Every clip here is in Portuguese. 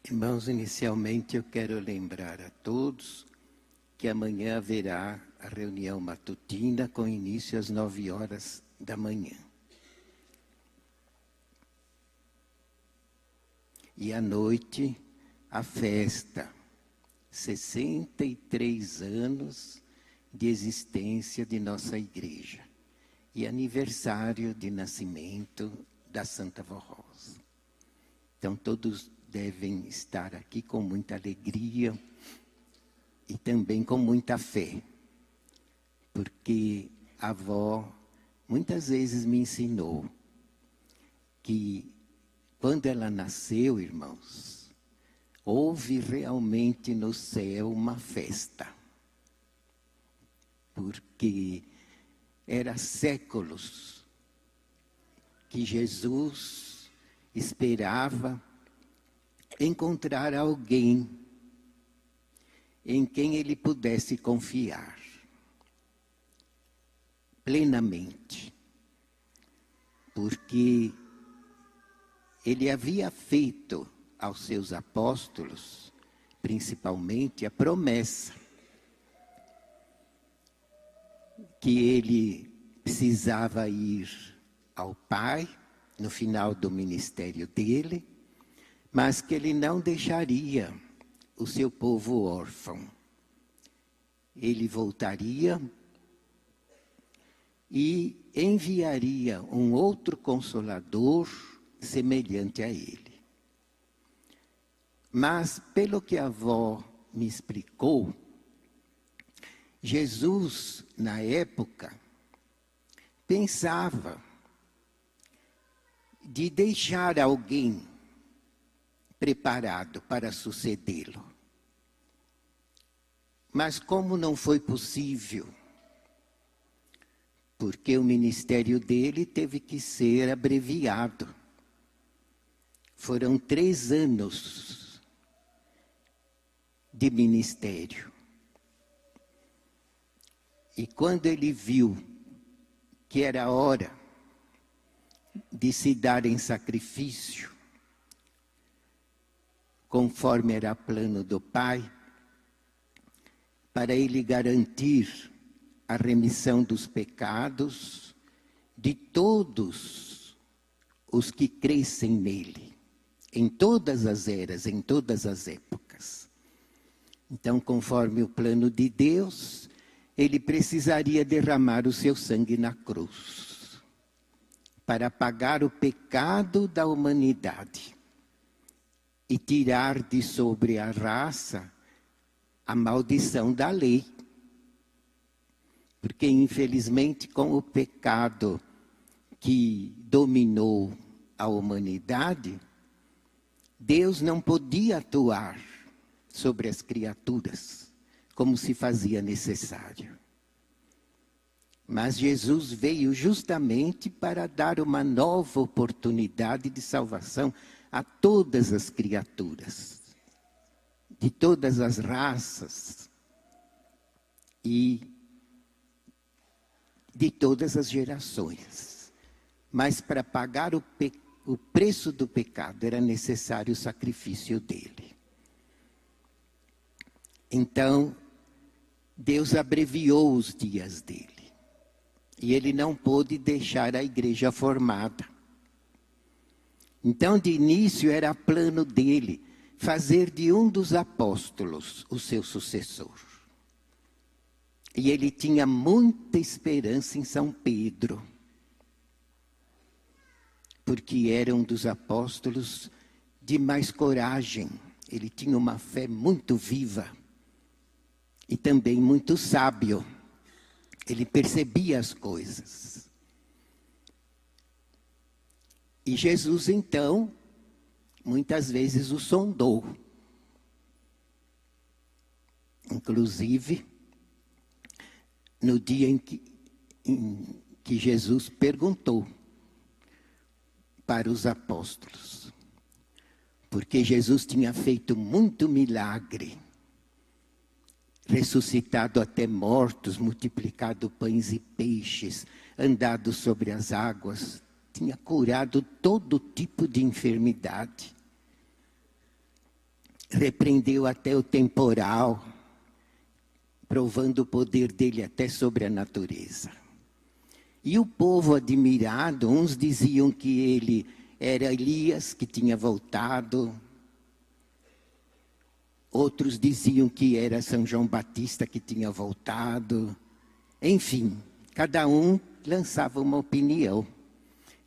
Irmãos, inicialmente eu quero lembrar a todos que amanhã haverá a reunião matutina com início às 9 horas da manhã. E à noite, a festa, 63 anos de existência de nossa igreja e aniversário de nascimento da Santa Vó Rosa. Então todos devem estar aqui com muita alegria e também com muita fé, porque a avó muitas vezes me ensinou que quando ela nasceu, irmãos, houve realmente no céu uma festa, porque era séculos que Jesus esperava encontrar alguém em quem ele pudesse confiar plenamente, porque ele havia feito aos seus apóstolos, principalmente, a promessa que ele precisava ir ao Pai no final do ministério dele, mas que ele não deixaria o seu povo órfão. Ele voltaria e enviaria um outro Consolador semelhante a ele. Mas, pelo que a avó me explicou, Jesus, na época, pensava de deixar alguém preparado para sucedê-lo. Mas como não foi possível, porque o ministério dele teve que ser abreviado. Foram 3 anos de ministério. E quando ele viu que era hora de se dar em sacrifício, conforme era plano do Pai, para ele garantir a remissão dos pecados de todos os que crescem nele, em todas as eras, em todas as épocas. Então, conforme o plano de Deus, ele precisaria derramar o seu sangue na cruz, para pagar o pecado da humanidade e tirar de sobre a raça a maldição da lei. Porque, infelizmente, com o pecado que dominou a humanidade, Deus não podia atuar sobre as criaturas, como se fazia necessário. Mas Jesus veio justamente para dar uma nova oportunidade de salvação a todas as criaturas, de todas as raças e de todas as gerações. Mas para pagar o preço do pecado era necessário o sacrifício dele. Então, Deus abreviou os dias dele. E ele não pôde deixar a igreja formada. Então, de início, era plano dele fazer de um dos apóstolos o seu sucessor. E ele tinha muita esperança em São Pedro, porque era um dos apóstolos de mais coragem. Ele tinha uma fé muito viva e também muito sábio. Ele percebia as coisas. E Jesus, então, muitas vezes o sondou. Inclusive, no dia em que Jesus perguntou para os apóstolos, porque Jesus tinha feito muito milagre, ressuscitado até mortos, multiplicado pães e peixes, andado sobre as águas, tinha curado todo tipo de enfermidade. repreendeu até o temporal, provando o poder dele até sobre a natureza. E o povo admirado, uns diziam que ele era Elias, que tinha voltado. Outros diziam que era São João Batista, que tinha voltado. Enfim, cada um lançava uma opinião.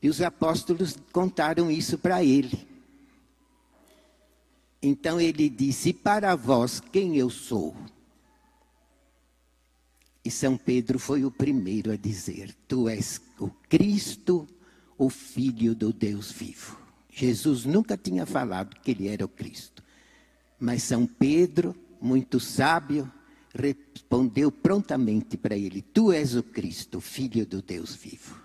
E os apóstolos contaram isso para ele. Então ele disse: para vós, quem eu sou? E São Pedro foi o primeiro a dizer: tu és o Cristo, o Filho do Deus vivo. Jesus nunca tinha falado que ele era o Cristo. Mas São Pedro, muito sábio, respondeu prontamente para ele: tu és o Cristo, o Filho do Deus vivo.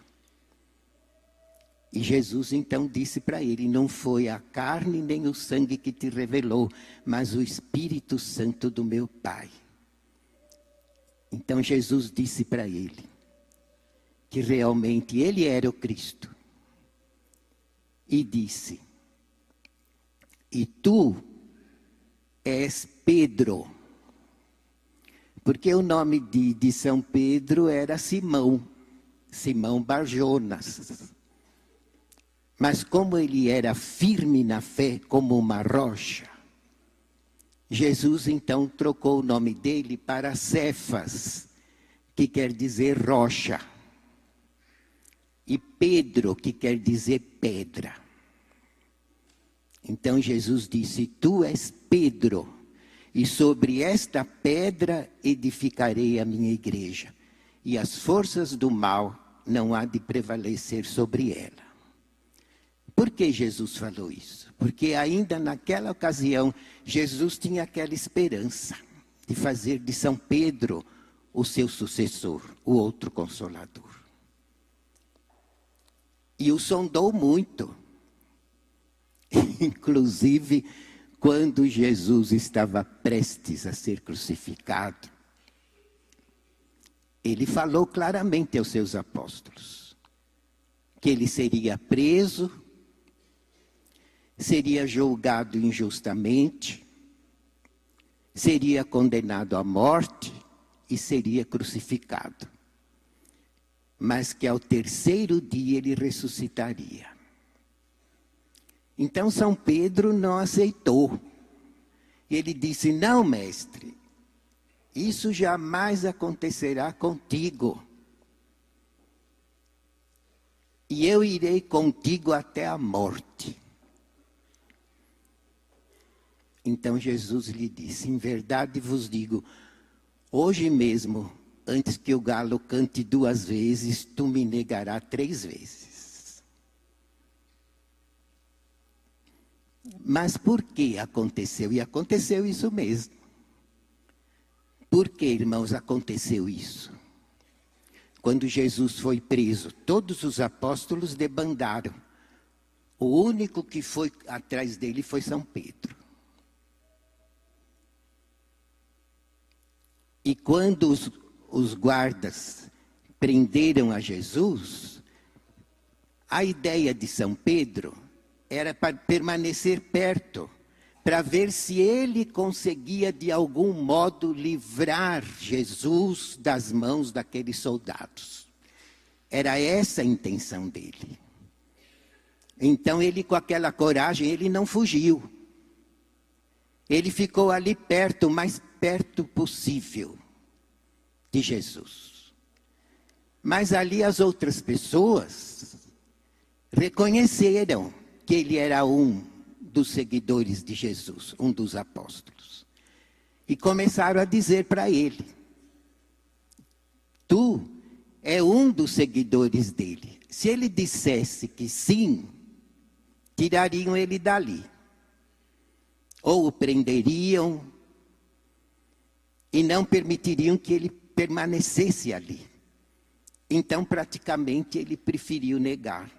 E Jesus então disse para ele: não foi a carne nem o sangue que te revelou, mas o Espírito Santo do meu Pai. Então Jesus disse para ele que realmente ele era o Cristo. E disse: e tu és Pedro. Porque o nome de São Pedro era Simão, Simão Bar-Jonas. Mas como ele era firme na fé, como uma rocha, Jesus então trocou o nome dele para Cefas, que quer dizer rocha. E Pedro, que quer dizer pedra. Então Jesus disse: tu és Pedro, e sobre esta pedra edificarei a minha igreja, e as forças do mal não há de prevalecer sobre ela. Por que Jesus falou isso? Porque ainda naquela ocasião, Jesus tinha aquela esperança de fazer de São Pedro o seu sucessor, o outro Consolador. E o sondou muito. Inclusive, quando Jesus estava prestes a ser crucificado, ele falou claramente aos seus apóstolos que ele seria preso, seria julgado injustamente, seria condenado à morte e seria crucificado. Mas que ao terceiro dia ele ressuscitaria. Então São Pedro não aceitou. Ele disse: não, mestre, isso jamais acontecerá contigo. E eu irei contigo até a morte. Então Jesus lhe disse: em verdade vos digo, hoje mesmo, antes que o galo cante 2 vezes, tu me negarás 3 vezes. Mas por que aconteceu? E aconteceu isso mesmo. Por que, irmãos, aconteceu isso? Quando Jesus foi preso, todos os apóstolos debandaram. O único que foi atrás dele foi São Pedro. E quando os guardas prenderam a Jesus, a ideia de São Pedro era para permanecer perto, para ver se ele conseguia de algum modo livrar Jesus das mãos daqueles soldados. Era essa a intenção dele. Então ele, com aquela coragem, ele não fugiu. Ele ficou ali perto, o mais perto possível de Jesus. Mas ali as outras pessoas reconheceram que ele era um dos seguidores de Jesus, um dos apóstolos. E começaram a dizer para ele: tu é um dos seguidores dele. Se ele dissesse que sim, tirariam ele dali. Ou o prenderiam e não permitiriam que ele permanecesse ali. Então, praticamente, ele preferiu negar.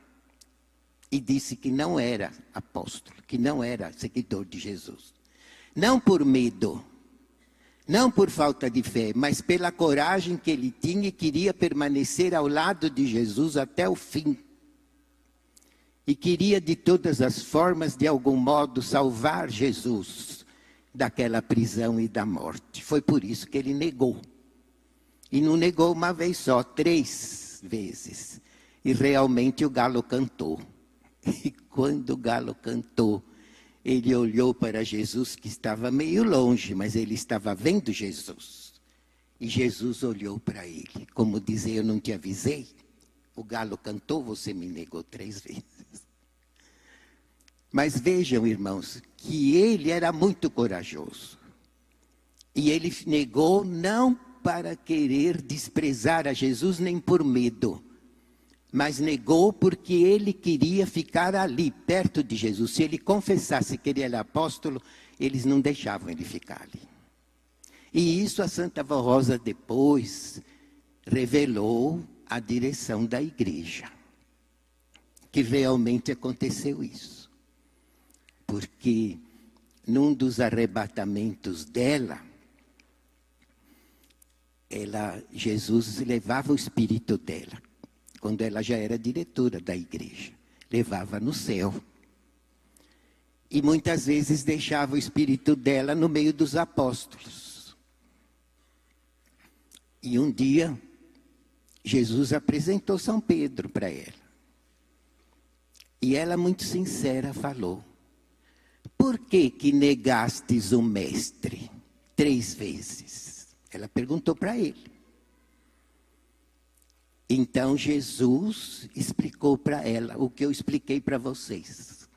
E disse que não era apóstolo, que não era seguidor de Jesus. Não por medo, não por falta de fé, mas pela coragem que ele tinha e queria permanecer ao lado de Jesus até o fim. E queria de todas as formas, de algum modo, salvar Jesus daquela prisão e da morte. Foi por isso que ele negou. E não negou uma vez só, 3 vezes. E realmente o galo cantou. E quando o galo cantou, ele olhou para Jesus, que estava meio longe, mas ele estava vendo Jesus. E Jesus olhou para ele, como dizer, eu não te avisei? O galo cantou, você me negou 3 vezes. Mas vejam, irmãos, que ele era muito corajoso. E ele negou não para querer desprezar a Jesus, nem por medo. Mas negou porque ele queria ficar ali, perto de Jesus. Se ele confessasse que ele era apóstolo, eles não deixavam ele ficar ali. E isso a Santa Vó Rosa depois revelou a direção da igreja. Que realmente aconteceu isso. Porque num dos arrebatamentos dela, Jesus levava o espírito dela, quando ela já era diretora da igreja, levava no céu. E muitas vezes deixava o espírito dela no meio dos apóstolos. E um dia, Jesus apresentou São Pedro para ela. E ela, muito sincera, falou: por que negastes o mestre 3 vezes? Ela perguntou para ele. Então Jesus explicou para ela o que eu expliquei para vocês.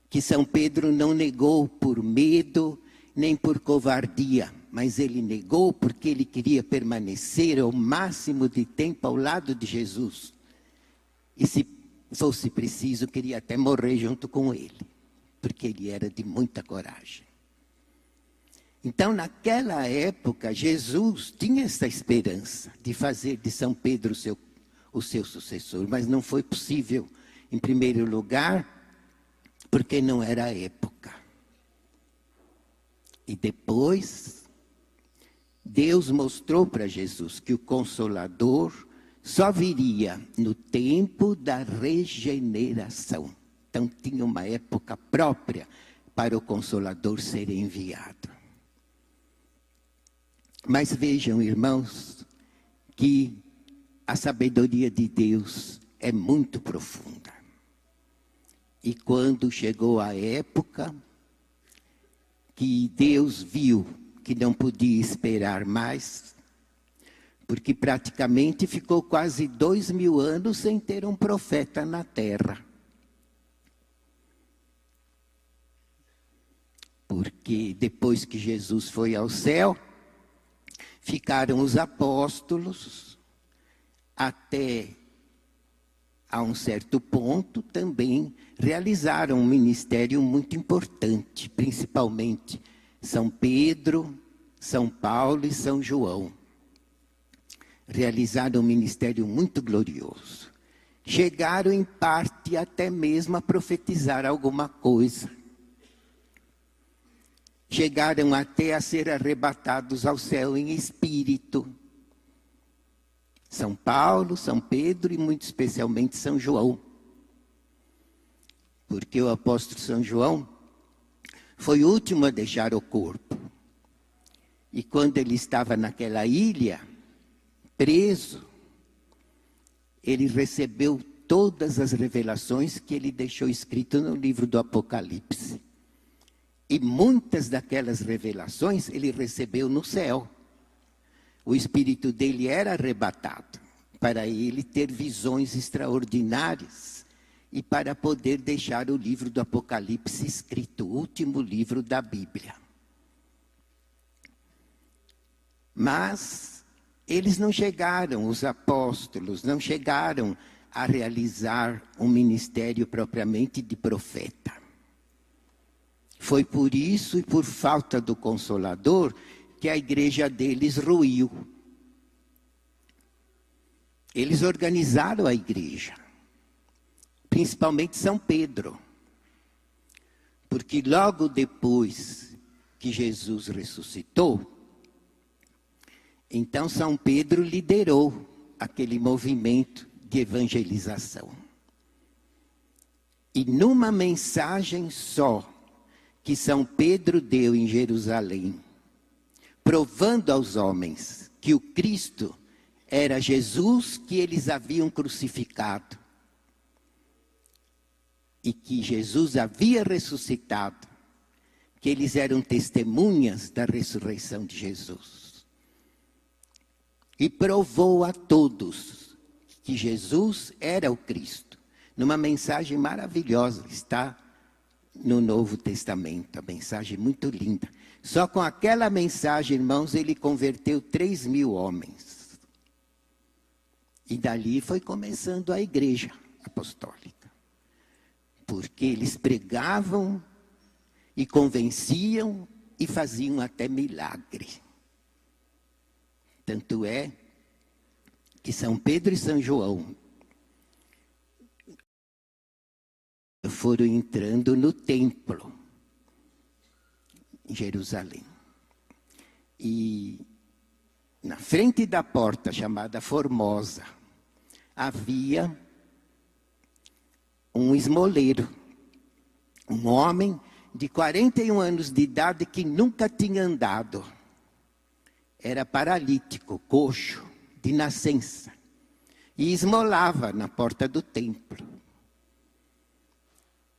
Que São Pedro não negou por medo, nem por covardia, mas ele negou porque ele queria permanecer o máximo de tempo ao lado de Jesus. E se fosse preciso, queria até morrer junto com ele, porque ele era de muita coragem. Então, naquela época, Jesus tinha essa esperança de fazer de São Pedro o seu sucessor, mas não foi possível, em primeiro lugar, porque não era a época. E depois, Deus mostrou para Jesus que o Consolador só viria no tempo da regeneração. Então, tinha uma época própria para o Consolador ser enviado. Mas vejam, irmãos, que a sabedoria de Deus é muito profunda. E quando chegou a época que Deus viu que não podia esperar mais, porque praticamente ficou quase 2000 anos sem ter um profeta na terra. Porque depois que Jesus foi ao céu, ficaram os apóstolos, até a um certo ponto também realizaram um ministério muito importante, principalmente São Pedro, São Paulo e São João. Realizaram um ministério muito glorioso. Chegaram em parte até mesmo a profetizar alguma coisa. Chegaram até a ser arrebatados ao céu em espírito. São Paulo, São Pedro e muito especialmente São João. Porque o apóstolo São João foi o último a deixar o corpo. E quando ele estava naquela ilha, preso, ele recebeu todas as revelações que ele deixou escrito no livro do Apocalipse. E muitas daquelas revelações ele recebeu no céu. O espírito dele era arrebatado para ele ter visões extraordinárias e para poder deixar o livro do Apocalipse escrito, o último livro da Bíblia. Mas eles não chegaram, os apóstolos, não chegaram a realizar um ministério propriamente de profeta. Foi por isso e por falta do Consolador que a igreja deles ruiu. Eles organizaram a igreja, principalmente São Pedro, porque logo depois que Jesus ressuscitou, então São Pedro liderou aquele movimento de evangelização. E numa mensagem só, que São Pedro deu em Jerusalém, provando aos homens que o Cristo era Jesus que eles haviam crucificado e que Jesus havia ressuscitado, que eles eram testemunhas da ressurreição de Jesus. E provou a todos que Jesus era o Cristo, numa mensagem maravilhosa, está no Novo Testamento, a mensagem muito linda. Só com aquela mensagem, irmãos, ele converteu 3.000 homens. E dali foi começando a igreja apostólica. Porque eles pregavam e convenciam e faziam até milagre. Tanto é que São Pedro e São João foram entrando no templo em Jerusalém. E na frente da porta chamada Formosa havia um esmoleiro, um homem de 41 anos de idade que nunca tinha andado. Era paralítico, coxo, de nascença. E esmolava na porta do templo.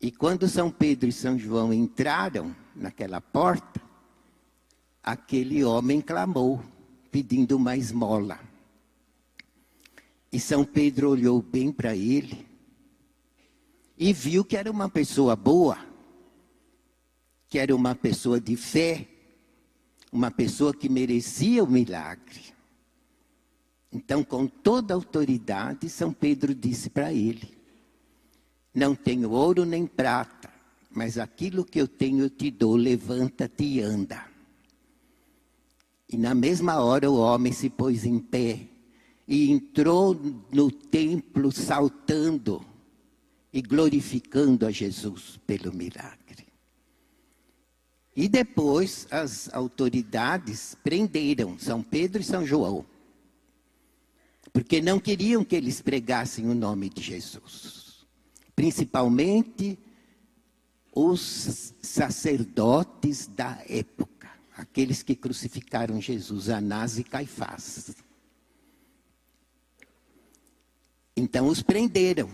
E quando São Pedro e São João entraram naquela porta, aquele homem clamou, pedindo uma esmola. E São Pedro olhou bem para ele e viu que era uma pessoa boa, que era uma pessoa de fé, uma pessoa que merecia o milagre. Então, com toda a autoridade, São Pedro disse para ele: não tenho ouro nem prata, mas aquilo que eu tenho eu te dou, levanta-te e anda. E na mesma hora o homem se pôs em pé e entrou no templo saltando e glorificando a Jesus pelo milagre. E depois as autoridades prenderam São Pedro e São João, porque não queriam que eles pregassem o nome de Jesus. Principalmente os sacerdotes da época, aqueles que crucificaram Jesus, Anás e Caifás. Então os prenderam.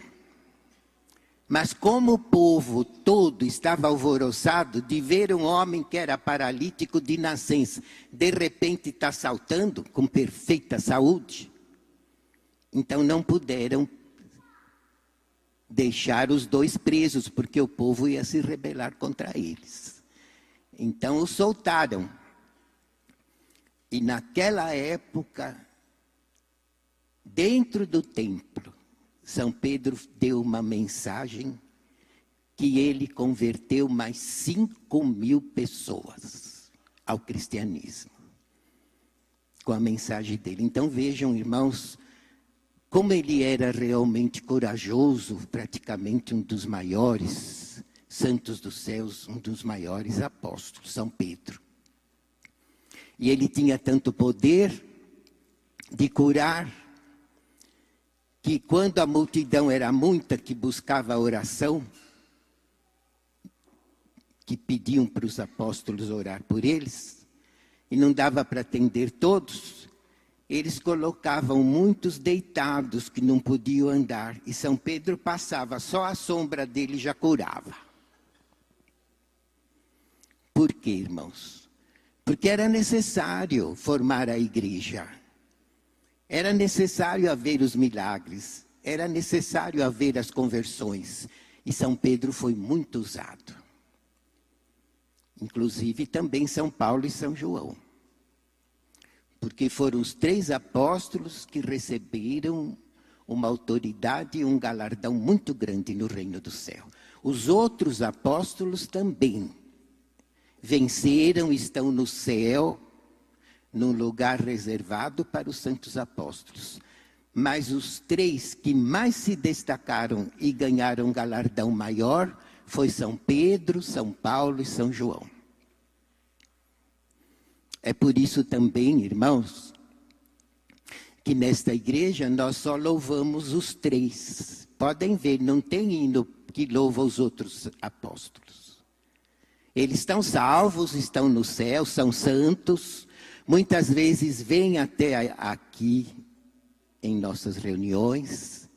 Mas como o povo todo estava alvoroçado de ver um homem que era paralítico de nascença, de repente está saltando com perfeita saúde, então não puderam deixar os dois presos, porque o povo ia se rebelar contra eles. Então os soltaram. E naquela época, dentro do templo, São Pedro deu uma mensagem que ele converteu mais 5.000 pessoas ao cristianismo, com a mensagem dele. Então vejam, irmãos, como ele era realmente corajoso, praticamente um dos maiores santos dos céus, um dos maiores apóstolos, São Pedro. E ele tinha tanto poder de curar, que quando a multidão era muita que buscava a oração, que pediam para os apóstolos orar por eles, e não dava para atender todos, eles colocavam muitos deitados que não podiam andar, e São Pedro passava, só a sombra dele já curava. Por quê, irmãos? Porque era necessário formar a igreja. Era necessário haver os milagres, era necessário haver as conversões. E São Pedro foi muito usado. Inclusive também São Paulo e São João. Porque foram os 3 apóstolos que receberam uma autoridade e um galardão muito grande no reino do céu. Os outros apóstolos também venceram, estão no céu, num lugar reservado para os santos apóstolos. Mas os 3 que mais se destacaram e ganharam um galardão maior foi São Pedro, São Paulo e São João. É por isso também, irmãos, que nesta igreja nós só louvamos os 3. Podem ver, não tem hino que louva os outros apóstolos. Eles estão salvos, estão no céu, são santos, muitas vezes vêm até aqui em nossas reuniões,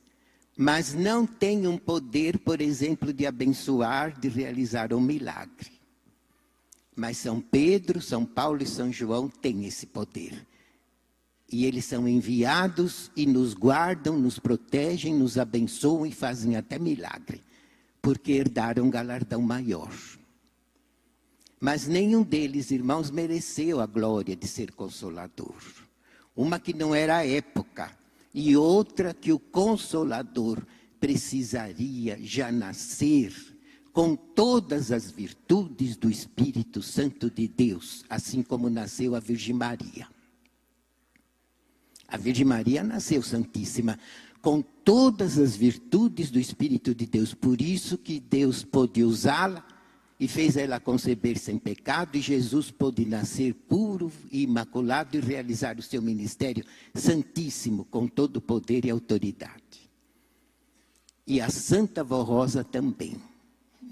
mas não têm um poder, por exemplo, de abençoar, de realizar um milagre. Mas São Pedro, São Paulo e São João têm esse poder. E eles são enviados e nos guardam, nos protegem, nos abençoam e fazem até milagre, porque herdaram um galardão maior. Mas nenhum deles, irmãos, mereceu a glória de ser consolador. Uma que não era a época, e outra que o Consolador precisaria já nascer com todas as virtudes do Espírito Santo de Deus, assim como nasceu a Virgem Maria. A Virgem Maria nasceu santíssima, com todas as virtudes do Espírito de Deus. Por isso que Deus pôde usá-la e fez ela conceber sem pecado, e Jesus pôde nascer puro e imaculado e realizar o seu ministério santíssimo, com todo o poder e autoridade. E a Santa Vó Rosa também,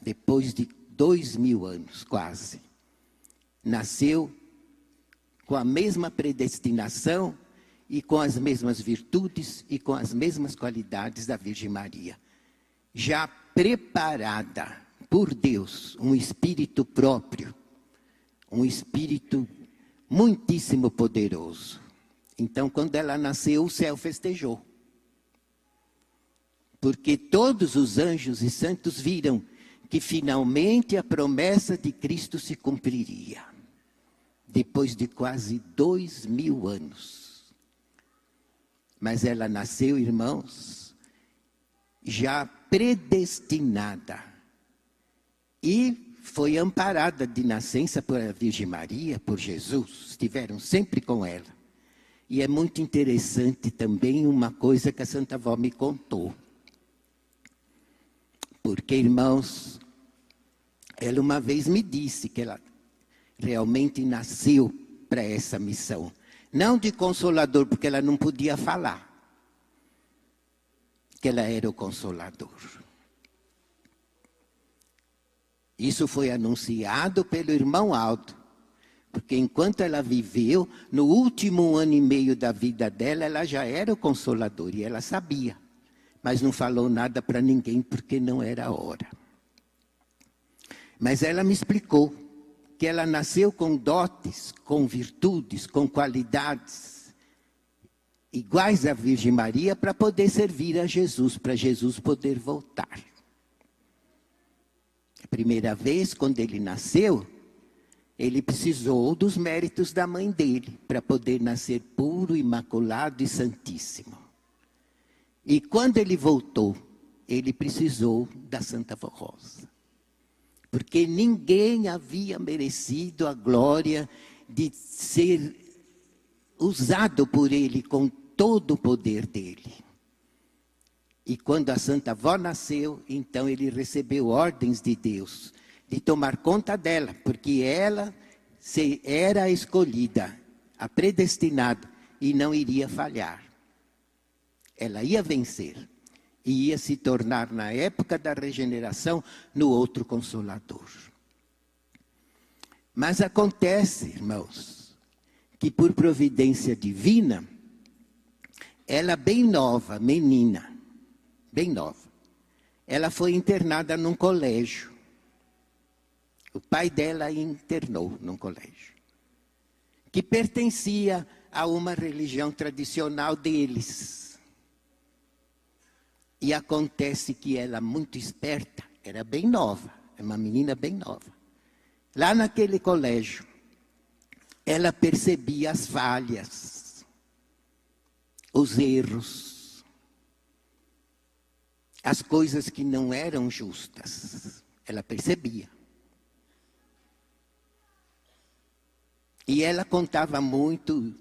depois de 2000 anos quase, nasceu com a mesma predestinação e com as mesmas virtudes e com as mesmas qualidades da Virgem Maria, já preparada por Deus, um espírito próprio, um espírito muitíssimo poderoso. Então, quando ela nasceu, o céu festejou. Porque todos os anjos e santos viram que finalmente a promessa de Cristo se cumpriria. Depois de quase 2000 anos. Mas ela nasceu, irmãos, já predestinada. E foi amparada de nascença por a Virgem Maria, por Jesus, estiveram sempre com ela. E é muito interessante também uma coisa que a Santa Avó me contou. Porque, irmãos, ela uma vez me disse que ela realmente nasceu para essa missão. Não de consolador, porque ela não podia falar. Que ela era o consolador. Isso foi anunciado pelo irmão Aldo, porque enquanto ela viveu, no último ano e meio da vida dela, ela já era o consolador, e ela sabia, mas não falou nada para ninguém, porque não era a hora. Mas ela me explicou que ela nasceu com dotes, com virtudes, com qualidades, iguais à Virgem Maria, para poder servir a Jesus, para Jesus poder voltar. A primeira vez, quando ele nasceu, ele precisou dos méritos da mãe dele, para poder nascer puro, imaculado e santíssimo. E quando ele voltou, ele precisou da Santa Vó Rosa. Porque ninguém havia merecido a glória de ser usado por ele com todo o poder dele. E quando a Santa Avó nasceu, então ele recebeu ordens de Deus, de tomar conta dela, porque ela era a escolhida, a predestinada, e não iria falhar. Ela ia vencer, e ia se tornar, na época da regeneração, no outro Consolador. Mas acontece, irmãos, que por providência divina, ela bem nova, menina, bem nova, ela foi internada num colégio. O pai dela a internou num colégio, que pertencia a uma religião tradicional deles. E acontece que ela, muito esperta, era bem nova, é uma menina bem nova. Lá naquele colégio, ela percebia as falhas, os erros, as coisas que não eram justas. Ela percebia. E ela contava muito,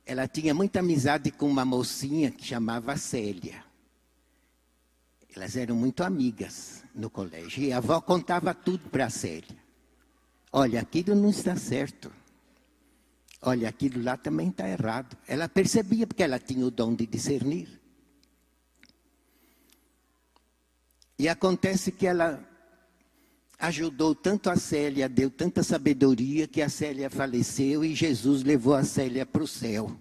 ela tinha muita amizade com uma mocinha que chamava Célia. Elas eram muito amigas no colégio. E a avó contava tudo para a Célia. Olha, aquilo não está certo. Olha, aquilo lá também está errado. Ela percebia, porque ela tinha o dom de discernir. E acontece que ela ajudou tanto a Célia, deu tanta sabedoria que a Célia faleceu e Jesus levou a Célia para o céu.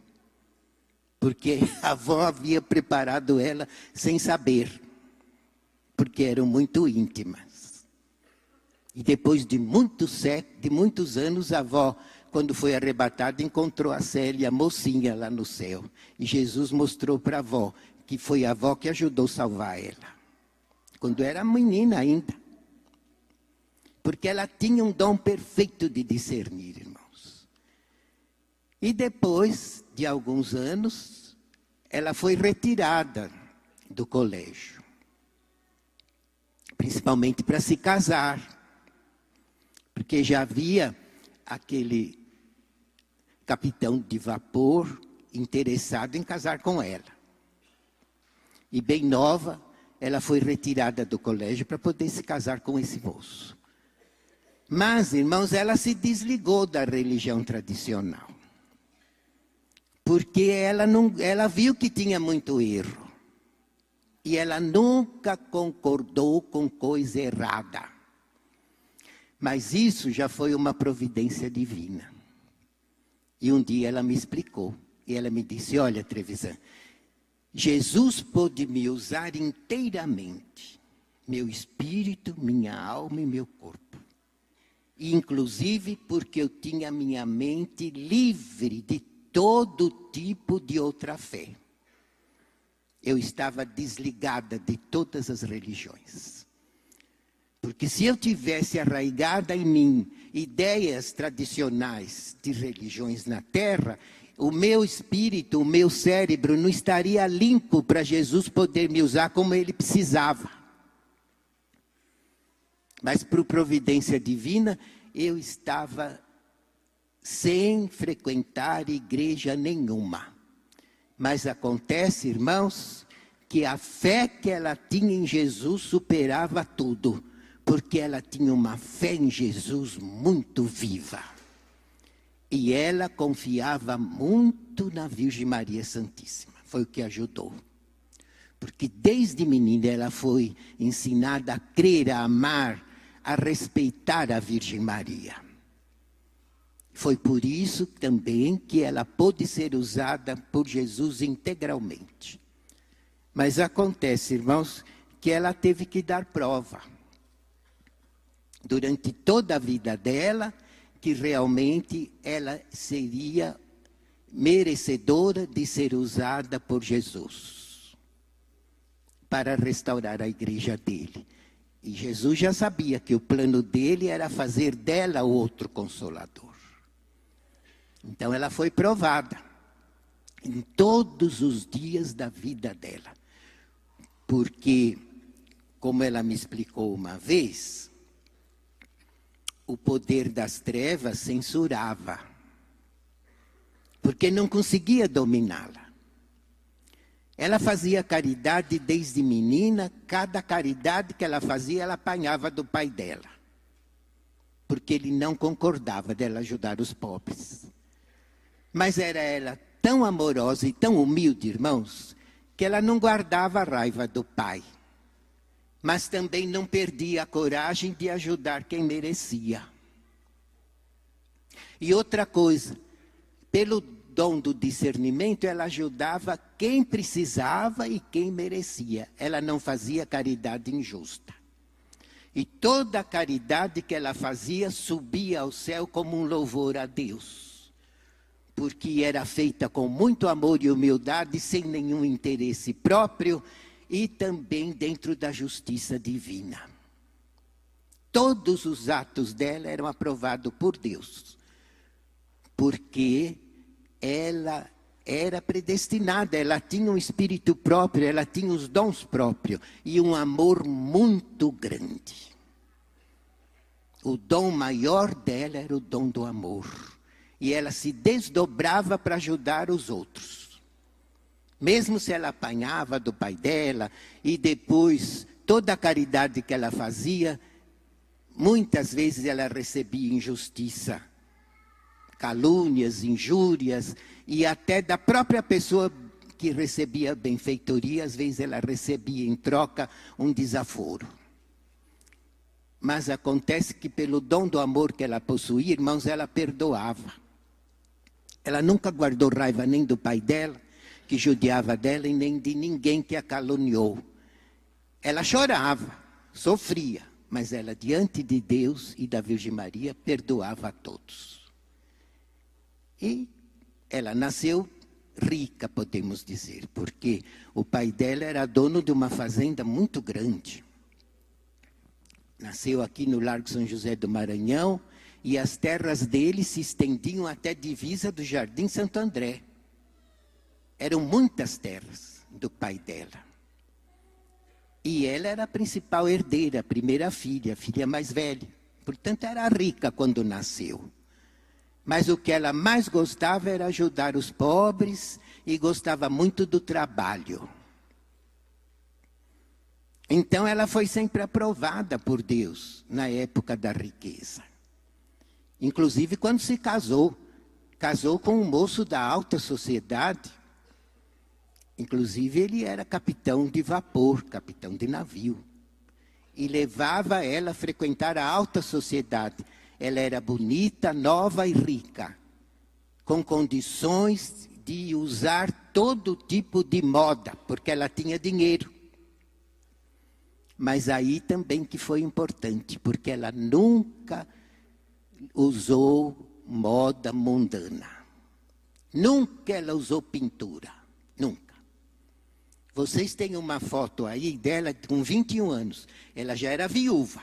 Porque a avó havia preparado ela sem saber, porque eram muito íntimas. E depois de muitos anos, a avó, quando foi arrebatada, encontrou a Célia, mocinha, lá no céu. E Jesus mostrou para a avó, que foi a avó que ajudou a salvar ela. Quando era menina ainda. Porque ela tinha um dom perfeito de discernir, irmãos. E depois de alguns anos, ela foi retirada do colégio. Principalmente para se casar. Porque já havia aquele capitão de vapor interessado em casar com ela. E bem nova, ela foi retirada do colégio para poder se casar com esse moço. Mas, irmãos, ela se desligou da religião tradicional. Porque ela viu que tinha muito erro. E ela nunca concordou com coisa errada. Mas isso já foi uma providência divina. E um dia ela me explicou. E ela me disse, olha, Trevisan, Jesus pôde me usar inteiramente. Meu espírito, minha alma e meu corpo. Inclusive porque eu tinha minha mente livre de todo tipo de outra fé. Eu estava desligada de todas as religiões. Porque se eu tivesse arraigada em mim ideias tradicionais de religiões na terra, o meu espírito, o meu cérebro não estaria limpo para Jesus poder me usar como ele precisava. Mas por providência divina, eu estava sem frequentar igreja nenhuma. Mas acontece, irmãos, que a fé que ela tinha em Jesus superava tudo. Porque ela tinha uma fé em Jesus muito viva. E ela confiava muito na Virgem Maria Santíssima. Foi o que ajudou. Porque desde menina ela foi ensinada a crer, a amar, a respeitar a Virgem Maria. Foi por isso também que ela pôde ser usada por Jesus integralmente. Mas acontece, irmãos, que ela teve que dar prova. Durante toda a vida dela, que realmente ela seria merecedora de ser usada por Jesus. Para restaurar a igreja dele. E Jesus já sabia que o plano dele era fazer dela outro consolador. Então ela foi provada em todos os dias da vida dela. Porque, como ela me explicou uma vez, o poder das trevas censurava. Porque não conseguia dominá-la. Ela fazia caridade desde menina, cada caridade que ela fazia, ela apanhava do pai dela. Porque ele não concordava dela ajudar os pobres. Mas era ela tão amorosa e tão humilde, irmãos, que ela não guardava a raiva do pai. Mas também não perdia a coragem de ajudar quem merecia. E outra coisa, pelo dom do discernimento, ela ajudava quem precisava e quem merecia. Ela não fazia caridade injusta. E toda a caridade que ela fazia subia ao céu como um louvor a Deus. Porque era feita com muito amor e humildade, sem nenhum interesse próprio e também dentro da justiça divina. Todos os atos dela eram aprovados por Deus. Porque ela era predestinada, ela tinha um espírito próprio, ela tinha os dons próprios e um amor muito grande. O dom maior dela era o dom do amor. E ela se desdobrava para ajudar os outros. Mesmo se ela apanhava do pai dela e depois toda a caridade que ela fazia, muitas vezes ela recebia injustiça. Calúnias, injúrias, e até da própria pessoa que recebia benfeitoria, às vezes ela recebia em troca um desaforo. Mas acontece que pelo dom do amor que ela possuía, irmãos, ela perdoava. Ela nunca guardou raiva nem do pai dela, que judiava dela, e nem de ninguém que a caluniou. Ela chorava, sofria, mas ela, diante de Deus e da Virgem Maria, perdoava a todos. E ela nasceu rica, podemos dizer, porque o pai dela era dono de uma fazenda muito grande. Nasceu aqui no Largo São José do Maranhão, e as terras dele se estendiam até a divisa do Jardim Santo André. Eram muitas terras do pai dela. E ela era a principal herdeira, a primeira filha, a filha mais velha. Portanto, era rica quando nasceu. Mas o que ela mais gostava era ajudar os pobres e gostava muito do trabalho. Então, ela foi sempre aprovada por Deus na época da riqueza. Inclusive, quando se casou com um moço da alta sociedade. Inclusive, ele era capitão de vapor, capitão de navio. E levava ela a frequentar a alta sociedade. Ela era bonita, nova e rica, com condições de usar todo tipo de moda, porque ela tinha dinheiro. Mas aí também que foi importante, porque ela nunca usou moda mundana. Nunca ela usou pintura, nunca. Vocês têm uma foto aí dela com 21 anos. Ela já era viúva.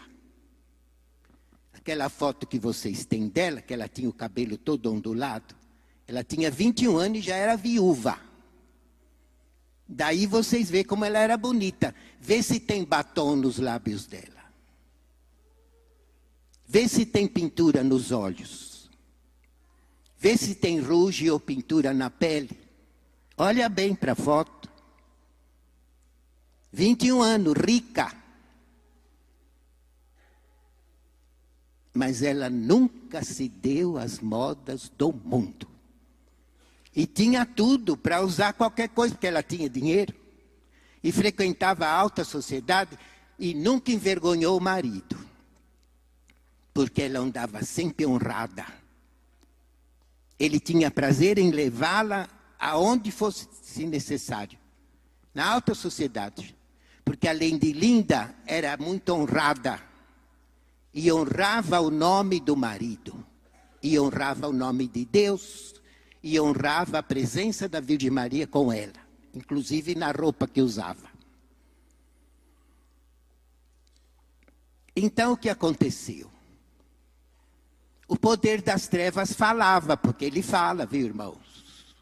Aquela foto que vocês têm dela, que ela tinha o cabelo todo ondulado, ela tinha 21 anos e já era viúva. Daí vocês veem como ela era bonita. Vê se tem batom nos lábios dela. Vê se tem pintura nos olhos. Vê se tem ruge ou pintura na pele. Olha bem para a foto. 21 anos, rica. Mas ela nunca se deu às modas do mundo. E tinha tudo para usar qualquer coisa, porque ela tinha dinheiro. E frequentava a alta sociedade e nunca envergonhou o marido. Porque ela andava sempre honrada. Ele tinha prazer em levá-la aonde fosse necessário. Na alta sociedade. Porque além de linda, era muito honrada. E honrava o nome do marido. E honrava o nome de Deus. E honrava a presença da Virgem Maria com ela. Inclusive na roupa que usava. Então o que aconteceu? O poder das trevas falava, porque ele fala, viu, irmãos?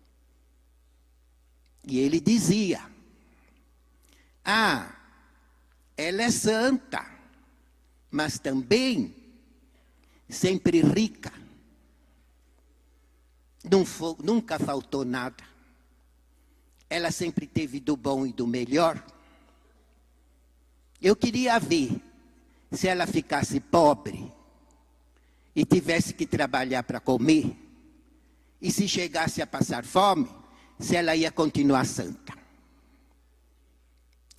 E ele dizia: ah, ela é santa, mas também sempre rica. Nunca faltou nada. Ela sempre teve do bom e do melhor. Eu queria ver se ela ficasse pobre e tivesse que trabalhar para comer, e se chegasse a passar fome, se ela ia continuar santa.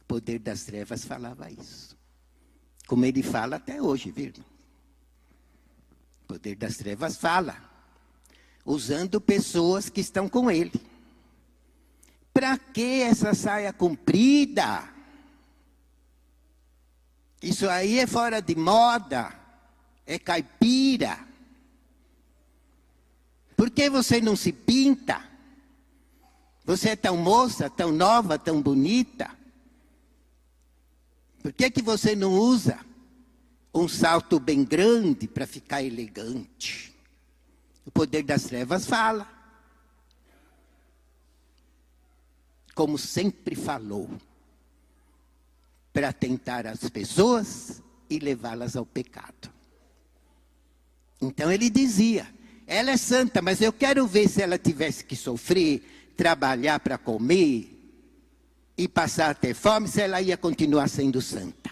O poder das trevas falava isso. Como ele fala até hoje, viu? O poder das trevas fala, usando pessoas que estão com ele. Para que essa saia comprida? Isso aí é fora de moda, é caipira. Por que você não se pinta? Você é tão moça, tão nova, tão bonita. Por que você não usa um salto bem grande para ficar elegante? O poder das trevas fala. Como sempre falou. Para tentar as pessoas e levá-las ao pecado. Então ele dizia: ela é santa, mas eu quero ver se ela tivesse que sofrer, trabalhar para comer e passar até fome, se ela ia continuar sendo santa.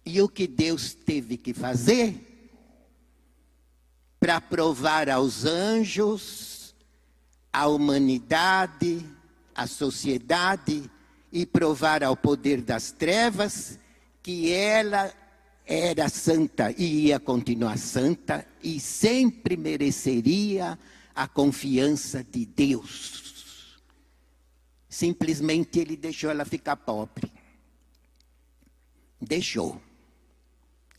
E o que Deus teve que fazer para provar aos anjos, à humanidade, à sociedade, e provar ao poder das trevas que ela era santa e ia continuar santa e sempre mereceria a confiança de Deus. Simplesmente ele deixou ela ficar pobre. Deixou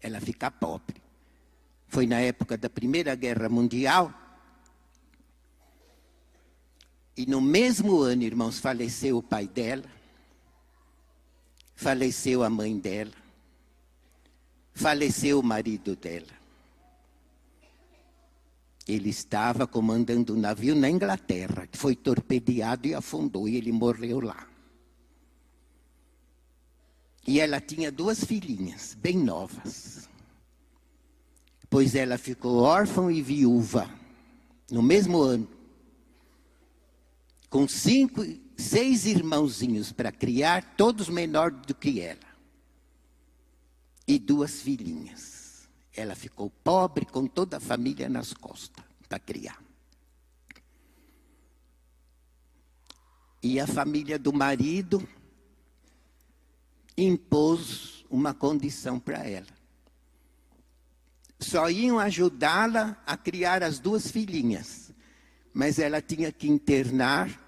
ela ficar pobre. Foi na época da Primeira Guerra Mundial. E no mesmo ano, irmãos, faleceu o pai dela. Faleceu a mãe dela. Faleceu o marido dela. Ele estava comandando um navio na Inglaterra, que foi torpedeado e afundou, e ele morreu lá. E ela tinha 2 filhinhas, bem novas. Pois ela ficou órfã e viúva, no mesmo ano. Com 6 irmãozinhos para criar, todos menores do que ela. E 2 filhinhas. Ela ficou pobre com toda a família nas costas para criar. E a família do marido impôs uma condição para ela. Só iam ajudá-la a criar as 2 filhinhas, mas ela tinha que internar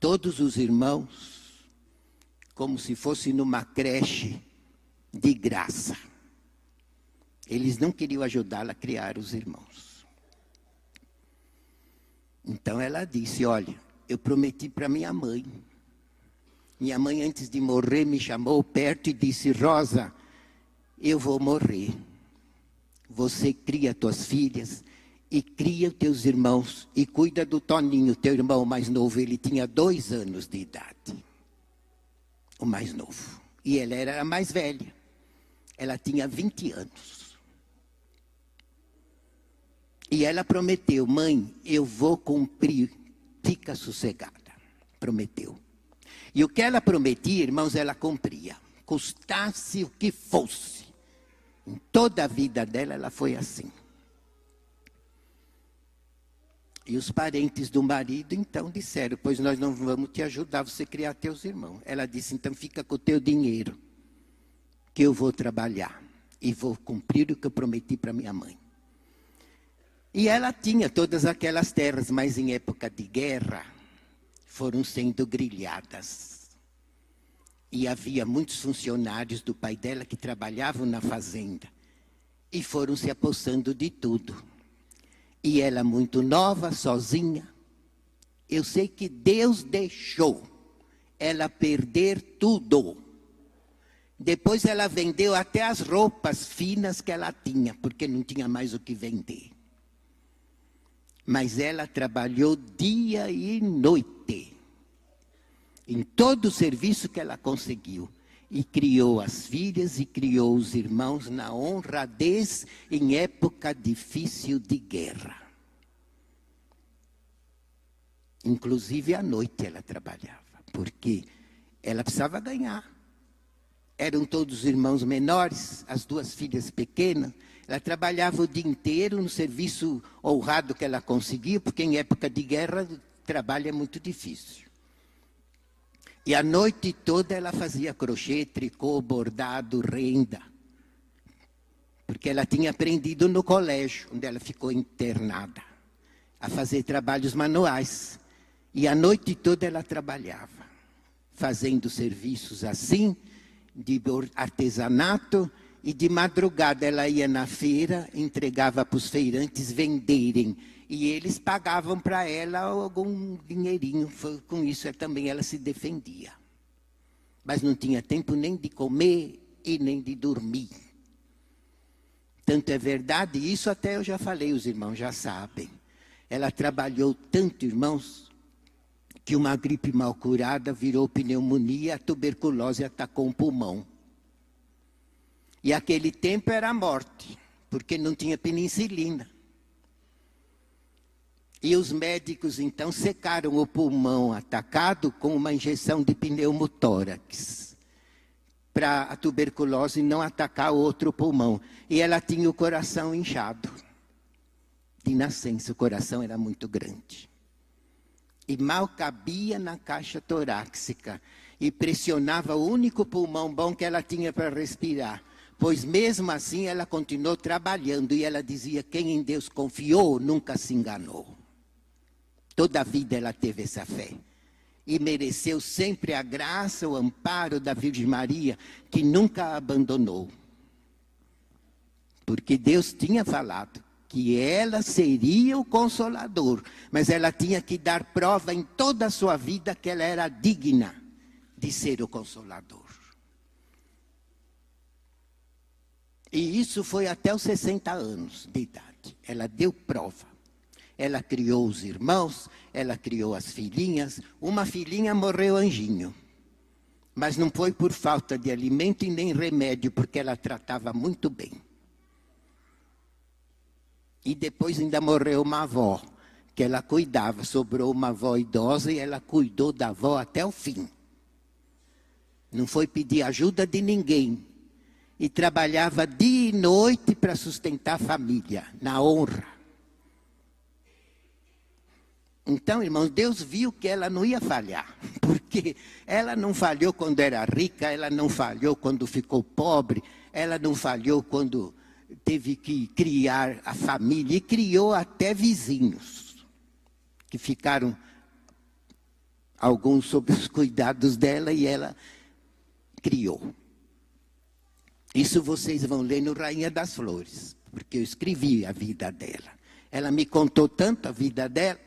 todos os irmãos como se fosse numa creche de graça. Eles não queriam ajudá-la a criar os irmãos. Então ela disse, olha, eu prometi para minha mãe. Minha mãe, antes de morrer, me chamou perto e disse, Rosa, eu vou morrer. Você cria tuas filhas e cria teus irmãos e cuida do Toninho, teu irmão mais novo. Ele tinha 2 anos de idade, o mais novo. E ela era a mais velha. Ela tinha 20 anos. E ela prometeu, mãe, eu vou cumprir, fica sossegada. Prometeu. E o que ela prometia, irmãos, ela cumpria. Custasse o que fosse. Em toda a vida dela, ela foi assim. E os parentes do marido, então, disseram, pois nós não vamos te ajudar, você criar teus irmãos. Ela disse, então fica com o teu dinheiro, que eu vou trabalhar. E vou cumprir o que eu prometi para minha mãe. E ela tinha todas aquelas terras, mas em época de guerra, foram sendo grilhadas. E havia muitos funcionários do pai dela que trabalhavam na fazenda. E foram se apossando de tudo. E ela muito nova, sozinha. Eu sei que Deus deixou ela perder tudo. Depois ela vendeu até as roupas finas que ela tinha, porque não tinha mais o que vender. Mas ela trabalhou dia e noite, em todo o serviço que ela conseguiu. E criou as filhas e criou os irmãos na honradez em época difícil de guerra. Inclusive à noite ela trabalhava, porque ela precisava ganhar. Eram todos irmãos menores, as 2 filhas pequenas. Ela trabalhava o dia inteiro no serviço honrado que ela conseguia, porque em época de guerra o trabalho é muito difícil. E a noite toda ela fazia crochê, tricô, bordado, renda. Porque ela tinha aprendido no colégio, onde ela ficou internada, a fazer trabalhos manuais. E a noite toda ela trabalhava, fazendo serviços assim, de artesanato, e de madrugada ela ia na feira, entregava para os feirantes venderem. E eles pagavam para ela algum dinheirinho. Com isso também ela se defendia. Mas não tinha tempo nem de comer e nem de dormir. Tanto é verdade, isso até eu já falei, os irmãos já sabem. Ela trabalhou tanto, irmãos, que uma gripe mal curada virou pneumonia, a tuberculose atacou o pulmão. E aquele tempo era a morte, porque não tinha penicilina. E os médicos, então, secaram o pulmão atacado com uma injeção de pneumotórax, para a tuberculose não atacar outro pulmão. E ela tinha o coração inchado. De nascença, o coração era muito grande. E mal cabia na caixa torácica. E pressionava o único pulmão bom que ela tinha para respirar. Pois mesmo assim ela continuou trabalhando e ela dizia: quem em Deus confiou nunca se enganou. Toda a vida ela teve essa fé. E mereceu sempre a graça, o amparo da Virgem Maria, que nunca a abandonou. Porque Deus tinha falado que ela seria o Consolador, mas ela tinha que dar prova em toda a sua vida que ela era digna de ser o Consolador. E isso foi até os 60 anos de idade. Ela deu prova. Ela criou os irmãos, ela criou as filhinhas. Uma filhinha morreu anjinho. Mas não foi por falta de alimento e nem remédio, porque ela tratava muito bem. E depois ainda morreu uma avó, que ela cuidava. Sobrou uma avó idosa e ela cuidou da avó até o fim. Não foi pedir ajuda de ninguém. E trabalhava dia e noite para sustentar a família, na honra. Então, irmãos, Deus viu que ela não ia falhar, porque ela não falhou quando era rica, ela não falhou quando ficou pobre, ela não falhou quando teve que criar a família, e criou até vizinhos, que ficaram, alguns sob os cuidados dela, e ela criou. Isso vocês vão ler no Rainha das Flores, porque eu escrevi a vida dela. Ela me contou tanto a vida dela,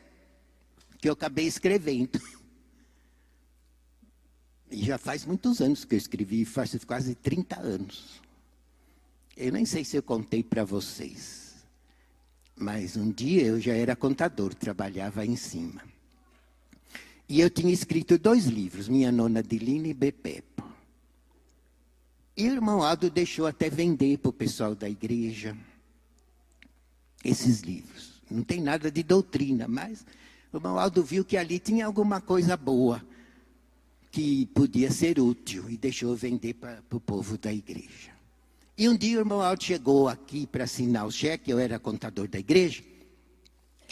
que eu acabei escrevendo. E já faz muitos anos que eu escrevi, faz quase 30 anos. Eu nem sei se eu contei para vocês, mas um dia eu já era contador, trabalhava em cima. E eu tinha escrito 2 livros, Minha Nona Adelina e Bepepo. E o irmão Aldo deixou até vender para o pessoal da igreja esses livros. Não tem nada de doutrina, mas o irmão Aldo viu que ali tinha alguma coisa boa, que podia ser útil, e deixou vender para o povo da igreja. E um dia o irmão Aldo chegou aqui para assinar o cheque, eu era contador da igreja,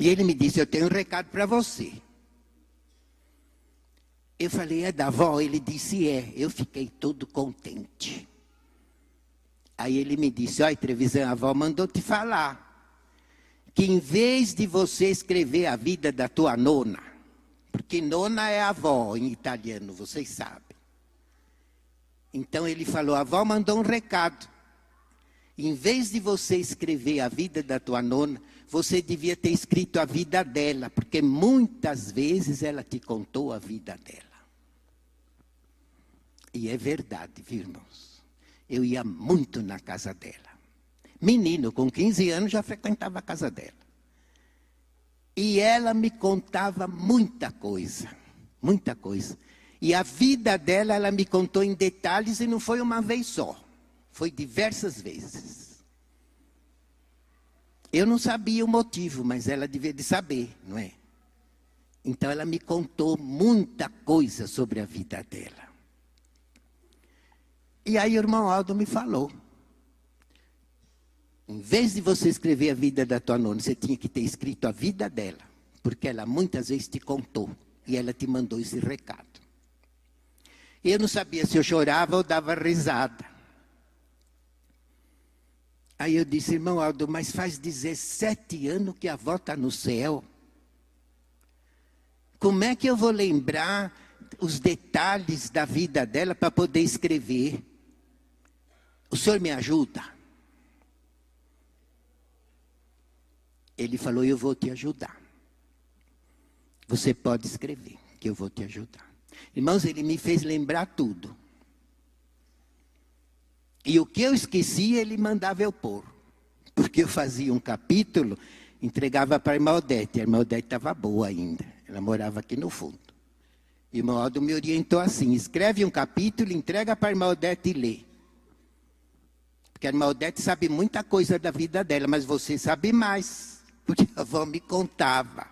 e ele me disse: eu tenho um recado para você. Eu falei: é da avó? Ele disse: é. Eu fiquei todo contente. Aí ele me disse: olha, Trevisan, a avó mandou te falar que em vez de você escrever a vida da tua nona, porque nona é avó em italiano, vocês sabem. Então ele falou: a avó mandou um recado. Em vez de você escrever a vida da tua nona, você devia ter escrito a vida dela, porque muitas vezes ela te contou a vida dela. E é verdade, viu, irmãos? Eu ia muito na casa dela. Menino, com 15 anos, já frequentava a casa dela. E ela me contava muita coisa, muita coisa. E a vida dela, ela me contou em detalhes, e não foi uma vez só. Foi diversas vezes. Eu não sabia o motivo, mas ela devia de saber, não é? Então ela me contou muita coisa sobre a vida dela. E aí o irmão Aldo me falou: em vez de você escrever a vida da tua nona, você tinha que ter escrito a vida dela, porque ela muitas vezes te contou, e ela te mandou esse recado. Eu não sabia se eu chorava ou dava risada. Aí eu disse: irmão Aldo, mas faz 17 anos que a avó está no céu. Como é que eu vou lembrar os detalhes da vida dela para poder escrever? O senhor me ajuda? Ele falou: eu vou te ajudar. Você pode escrever, que eu vou te ajudar. Irmãos, ele me fez lembrar tudo. E o que eu esquecia, ele mandava eu pôr. Porque eu fazia um capítulo, entregava para a irmã Odete. A irmã Odete estava boa ainda. Ela morava aqui no fundo. E o irmão Aldo me orientou assim: escreve um capítulo, entrega para a irmã Odete e lê. Porque a irmã Odete sabe muita coisa da vida dela, mas você sabe mais. Porque a avó me contava.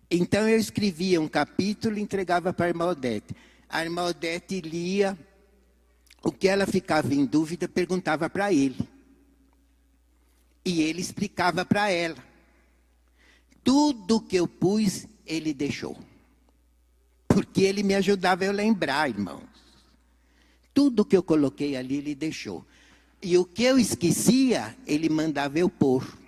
Então eu escrevia um capítulo e entregava para a irmã Odete. A irmã Odete lia. O que ela ficava em dúvida, perguntava para ele. E ele explicava para ela. Tudo que eu pus, ele deixou. Porque ele me ajudava a eu lembrar, irmãos. Tudo que eu coloquei ali, ele deixou. E o que eu esquecia, ele mandava eu pôr.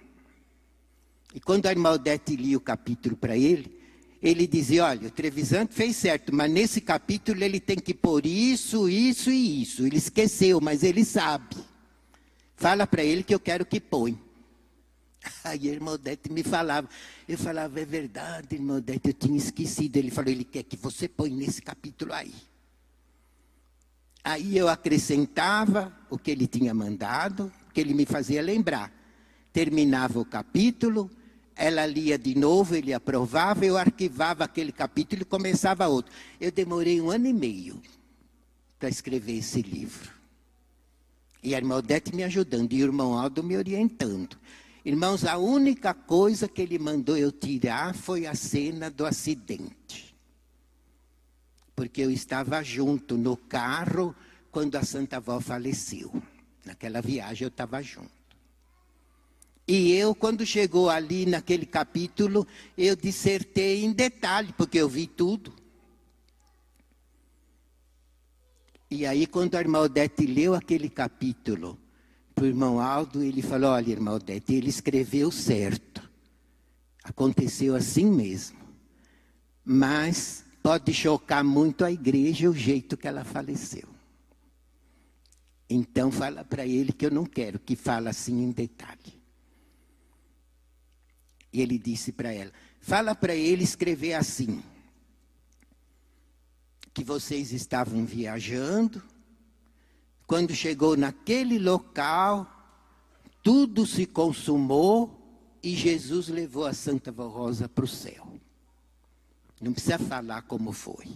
E quando a irmã Odete lia o capítulo para ele dizia, olha, o Trevisan fez certo, mas nesse capítulo ele tem que pôr isso, isso e isso. Ele esqueceu, mas ele sabe. Fala para ele que eu quero que põe. Aí a irmã Odete me falava. Eu falava, é verdade, irmã Odete, eu tinha esquecido. Ele falou, ele quer que você põe nesse capítulo aí. Aí eu acrescentava o que ele tinha mandado, que ele me fazia lembrar. Terminava o capítulo, ela lia de novo, ele aprovava, eu arquivava aquele capítulo e começava outro. Eu demorei 1 ano e meio para escrever esse livro. E a irmã Odete me ajudando, e o irmão Aldo me orientando. Irmãos, a única coisa que ele mandou eu tirar foi a cena do acidente. Porque eu estava junto no carro quando a Santa Avó faleceu. Naquela viagem eu estava junto. E eu, quando chegou ali naquele capítulo, eu dissertei em detalhe, porque eu vi tudo. E aí, quando a irmã Odete leu aquele capítulo para o irmão Aldo, ele falou, olha, irmã Odete, ele escreveu certo. Aconteceu assim mesmo. Mas pode chocar muito a igreja o jeito que ela faleceu. Então, fala para ele que eu não quero que fale assim em detalhe. E ele disse para ela, fala para ele escrever assim, que vocês estavam viajando, quando chegou naquele local, tudo se consumou e Jesus levou a Santa Avó Rosa para o céu. Não precisa falar como foi.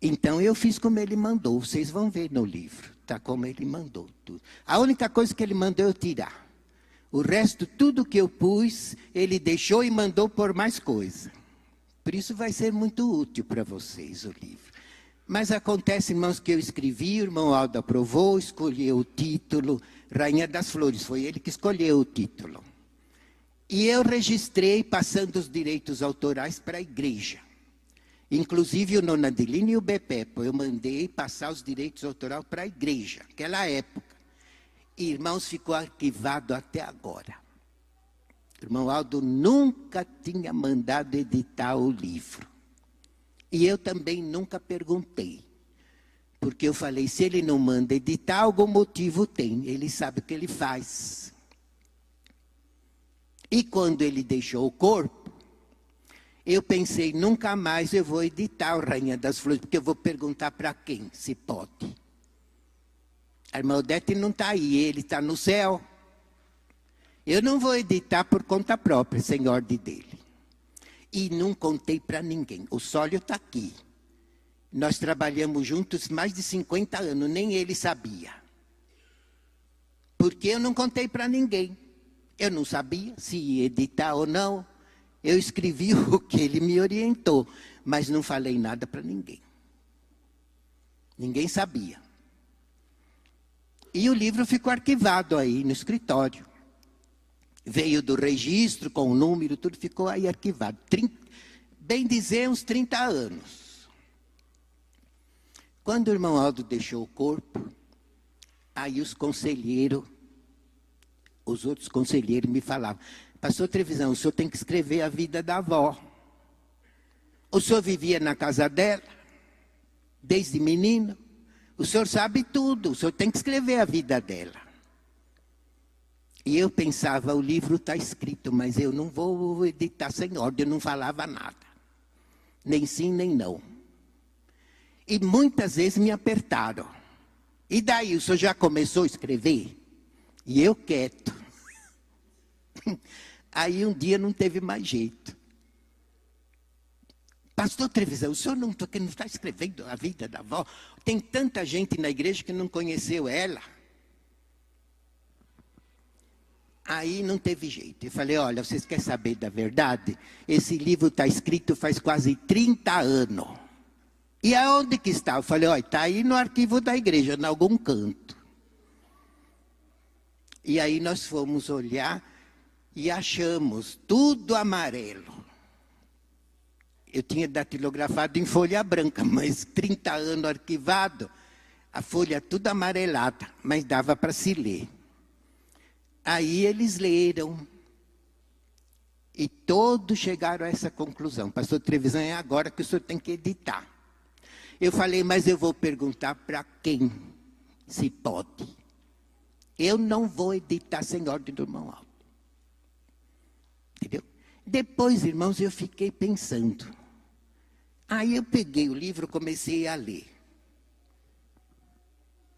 Então eu fiz como ele mandou, vocês vão ver no livro, tá como ele mandou tudo. A única coisa que ele mandou eu tirar. O resto, tudo que eu pus, ele deixou e mandou por mais coisa. Por isso vai ser muito útil para vocês o livro. Mas acontece, irmãos, que eu escrevi, o irmão Aldo aprovou, escolheu o título, Rainha das Flores, foi ele que escolheu o título. E eu registrei, passando os direitos autorais para a igreja. Inclusive o Nona Adelina e o Bepepo, eu mandei passar os direitos autorais para a igreja, naquela época. E, irmãos, ficou arquivado até agora. O irmão Aldo nunca tinha mandado editar o livro. E eu também nunca perguntei. Porque eu falei, se ele não manda editar, algum motivo tem. Ele sabe o que ele faz. E quando ele deixou o corpo, eu pensei, nunca mais eu vou editar o Rainha das Flores, porque eu vou perguntar para quem, se pode. A irmã Odete não está aí, ele está no céu. Eu não vou editar por conta própria, sem ordem dele. E não contei para ninguém. O Sólio está aqui. Nós trabalhamos juntos mais de 50 anos, nem ele sabia. Porque eu não contei para ninguém. Eu não sabia se ia editar ou não. Eu escrevi o que ele me orientou, mas não falei nada para ninguém. Ninguém sabia. E o livro ficou arquivado aí no escritório. Veio do registro com o número, tudo ficou aí arquivado. Bem dizer, uns 30 anos. Quando o irmão Aldo deixou o corpo, aí os outros conselheiros me falavam, pastor Trevisan, o senhor tem que escrever a vida da avó. O senhor vivia na casa dela, desde menino. O senhor sabe tudo, o senhor tem que escrever a vida dela. E eu pensava, o livro está escrito, mas eu não vou editar sem ordem, eu não falava nada. Nem sim, nem não. E muitas vezes me apertaram. E daí, o senhor já começou a escrever? E eu quieto. Aí um dia não teve mais jeito. Pastor Trevisan, o senhor não está escrevendo a vida da avó? Tem tanta gente na igreja que não conheceu ela. Aí não teve jeito. Eu falei, olha, vocês querem saber da verdade? Esse livro está escrito faz quase 30 anos. E aonde que está? Eu falei, olha, está aí no arquivo da igreja, em algum canto. E aí nós fomos olhar e achamos tudo amarelo. Eu tinha datilografado em folha branca, mas 30 anos arquivado, a folha toda amarelada, mas dava para se ler. Aí eles leram, e todos chegaram a essa conclusão. Pastor Trevisan, é agora que o senhor tem que editar. Eu falei, mas eu vou perguntar para quem se pode. Eu não vou editar sem ordem do irmão Aldo. Entendeu? Depois, irmãos, eu fiquei pensando. Aí eu peguei o livro, comecei a ler.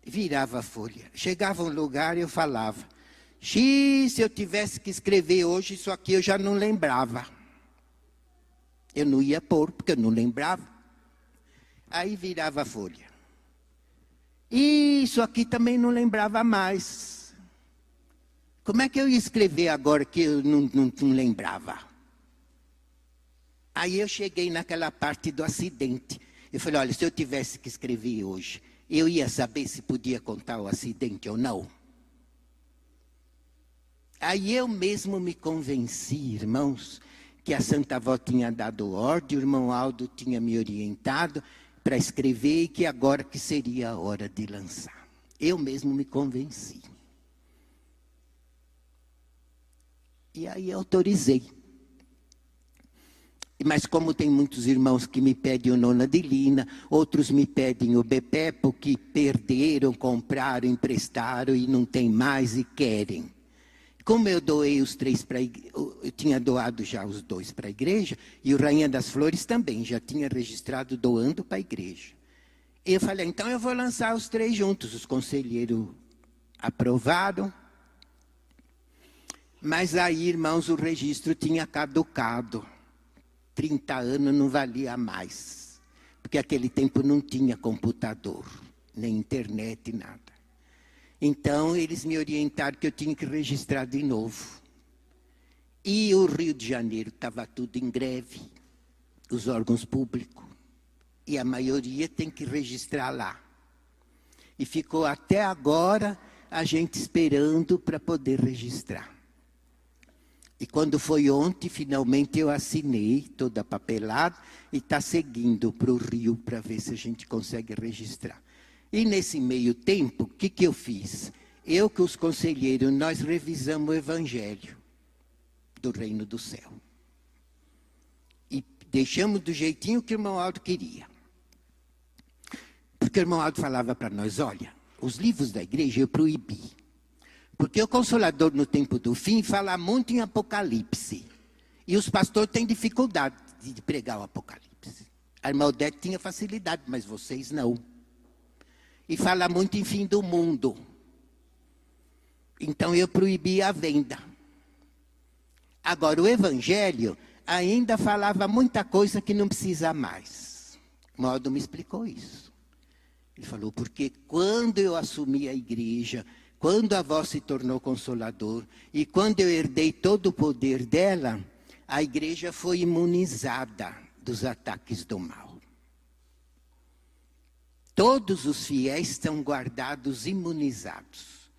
Virava a folha. Chegava um lugar e eu falava, se eu tivesse que escrever hoje, isso aqui eu já não lembrava. Eu não ia pôr, porque eu não lembrava. Aí virava a folha. Isso aqui também não lembrava mais. Como é que eu ia escrever agora que eu não lembrava? Aí eu cheguei naquela parte do acidente. Eu falei, olha, se eu tivesse que escrever hoje, eu ia saber se podia contar o acidente ou não. Aí eu mesmo me convenci, irmãos, que a Santa Avó tinha dado ordem, o irmão Aldo tinha me orientado para escrever e que agora que seria a hora de lançar. Eu mesmo me convenci. E aí autorizei. Mas como tem muitos irmãos que me pedem o Nona de Lina, outros me pedem o Bepepo, que perderam, compraram, emprestaram e não tem mais e querem. Como eu doei os 3 para a igreja, eu tinha doado já os 2 para a igreja, e o Rainha das Flores também, já tinha registrado doando para a igreja. E eu falei, então eu vou lançar os 3 juntos. Os conselheiros aprovaram. Mas aí, irmãos, o registro tinha caducado. 30 anos não valia mais. Porque naquele tempo não tinha computador, nem internet, nada. Então, eles me orientaram que eu tinha que registrar de novo. E o Rio de Janeiro estava tudo em greve, os órgãos públicos. E a maioria tem que registrar lá. E ficou até agora a gente esperando para poder registrar. E quando foi ontem, finalmente eu assinei toda a papelada e está seguindo para o Rio para ver se a gente consegue registrar. E nesse meio tempo, o que eu fiz? Eu com os conselheiros, nós revisamos o Evangelho do Reino do Céu. E deixamos do jeitinho que o irmão Aldo queria. Porque o irmão Aldo falava para nós, olha, os livros da igreja eu proibi. Porque o Consolador no tempo do fim fala muito em Apocalipse. E os pastores têm dificuldade de pregar o Apocalipse. A irmã Odete tinha facilidade, mas vocês não. E fala muito em fim do mundo. Então eu proibi a venda. Agora o Evangelho ainda falava muita coisa que não precisa mais. O Aldo me explicou isso. Ele falou, porque quando eu assumi a igreja, quando a avó se tornou consolador, e quando eu herdei todo o poder dela, a igreja foi imunizada dos ataques do mal. Todos os fiéis estão guardados, imunizados.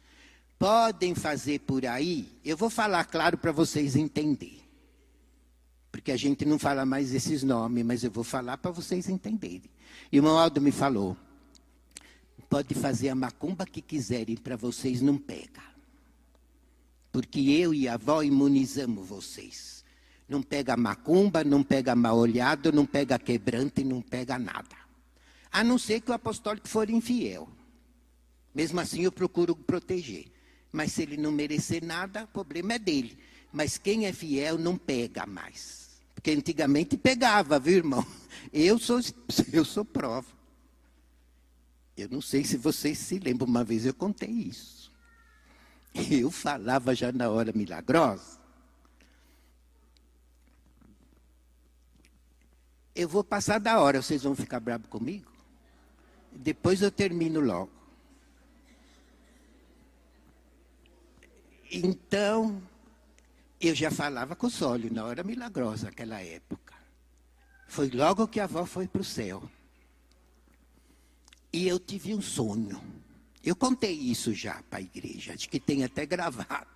Podem fazer por aí, eu vou falar claro para vocês entenderem. Porque a gente não fala mais esses nomes, mas eu vou falar para vocês entenderem. E o irmão Aldo me falou, pode fazer a macumba que quiserem, para vocês não pega. Porque eu e a avó imunizamos vocês. Não pega macumba, não pega mal olhado, não pega quebrante, não pega nada. A não ser que o apostólico for infiel. Mesmo assim eu procuro proteger. Mas se ele não merecer nada, o problema é dele. Mas quem é fiel não pega mais. Porque antigamente pegava, viu, irmão? Eu sou prova. Eu não sei se vocês se lembram, uma vez eu contei isso. Eu falava já na hora milagrosa. Eu vou passar da hora, vocês vão ficar bravos comigo? Depois eu termino logo. Então, eu já falava com o Sólio na hora milagrosa, naquela época. Foi logo que a avó foi para o céu. E eu tive um sonho. Eu contei isso já para a igreja, acho que tem até gravado.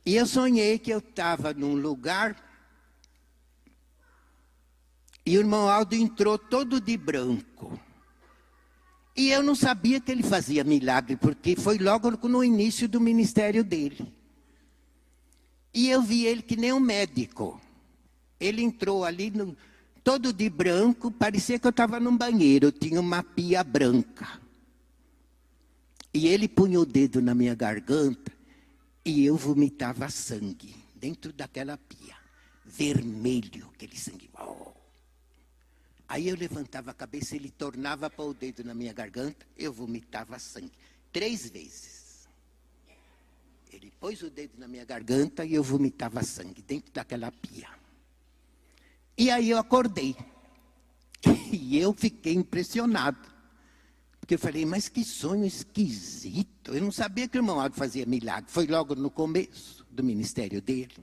E eu sonhei que eu estava num lugar e o irmão Aldo entrou todo de branco. E eu não sabia que ele fazia milagre, porque foi logo no início do ministério dele. E eu vi ele que nem um médico. Ele entrou ali, todo de branco, parecia que eu estava num banheiro, eu tinha uma pia branca. E ele punha o dedo na minha garganta e eu vomitava sangue dentro daquela pia. Vermelho, aquele sangue. Oh. Aí eu levantava a cabeça, ele tornava para o dedo na minha garganta, eu vomitava sangue. 3 vezes. Ele pôs o dedo na minha garganta e eu vomitava sangue dentro daquela pia. E aí eu acordei. E eu fiquei impressionado. Porque eu falei, mas que sonho esquisito. Eu não sabia que o irmão Aldo fazia milagre. Foi logo no começo do ministério dele.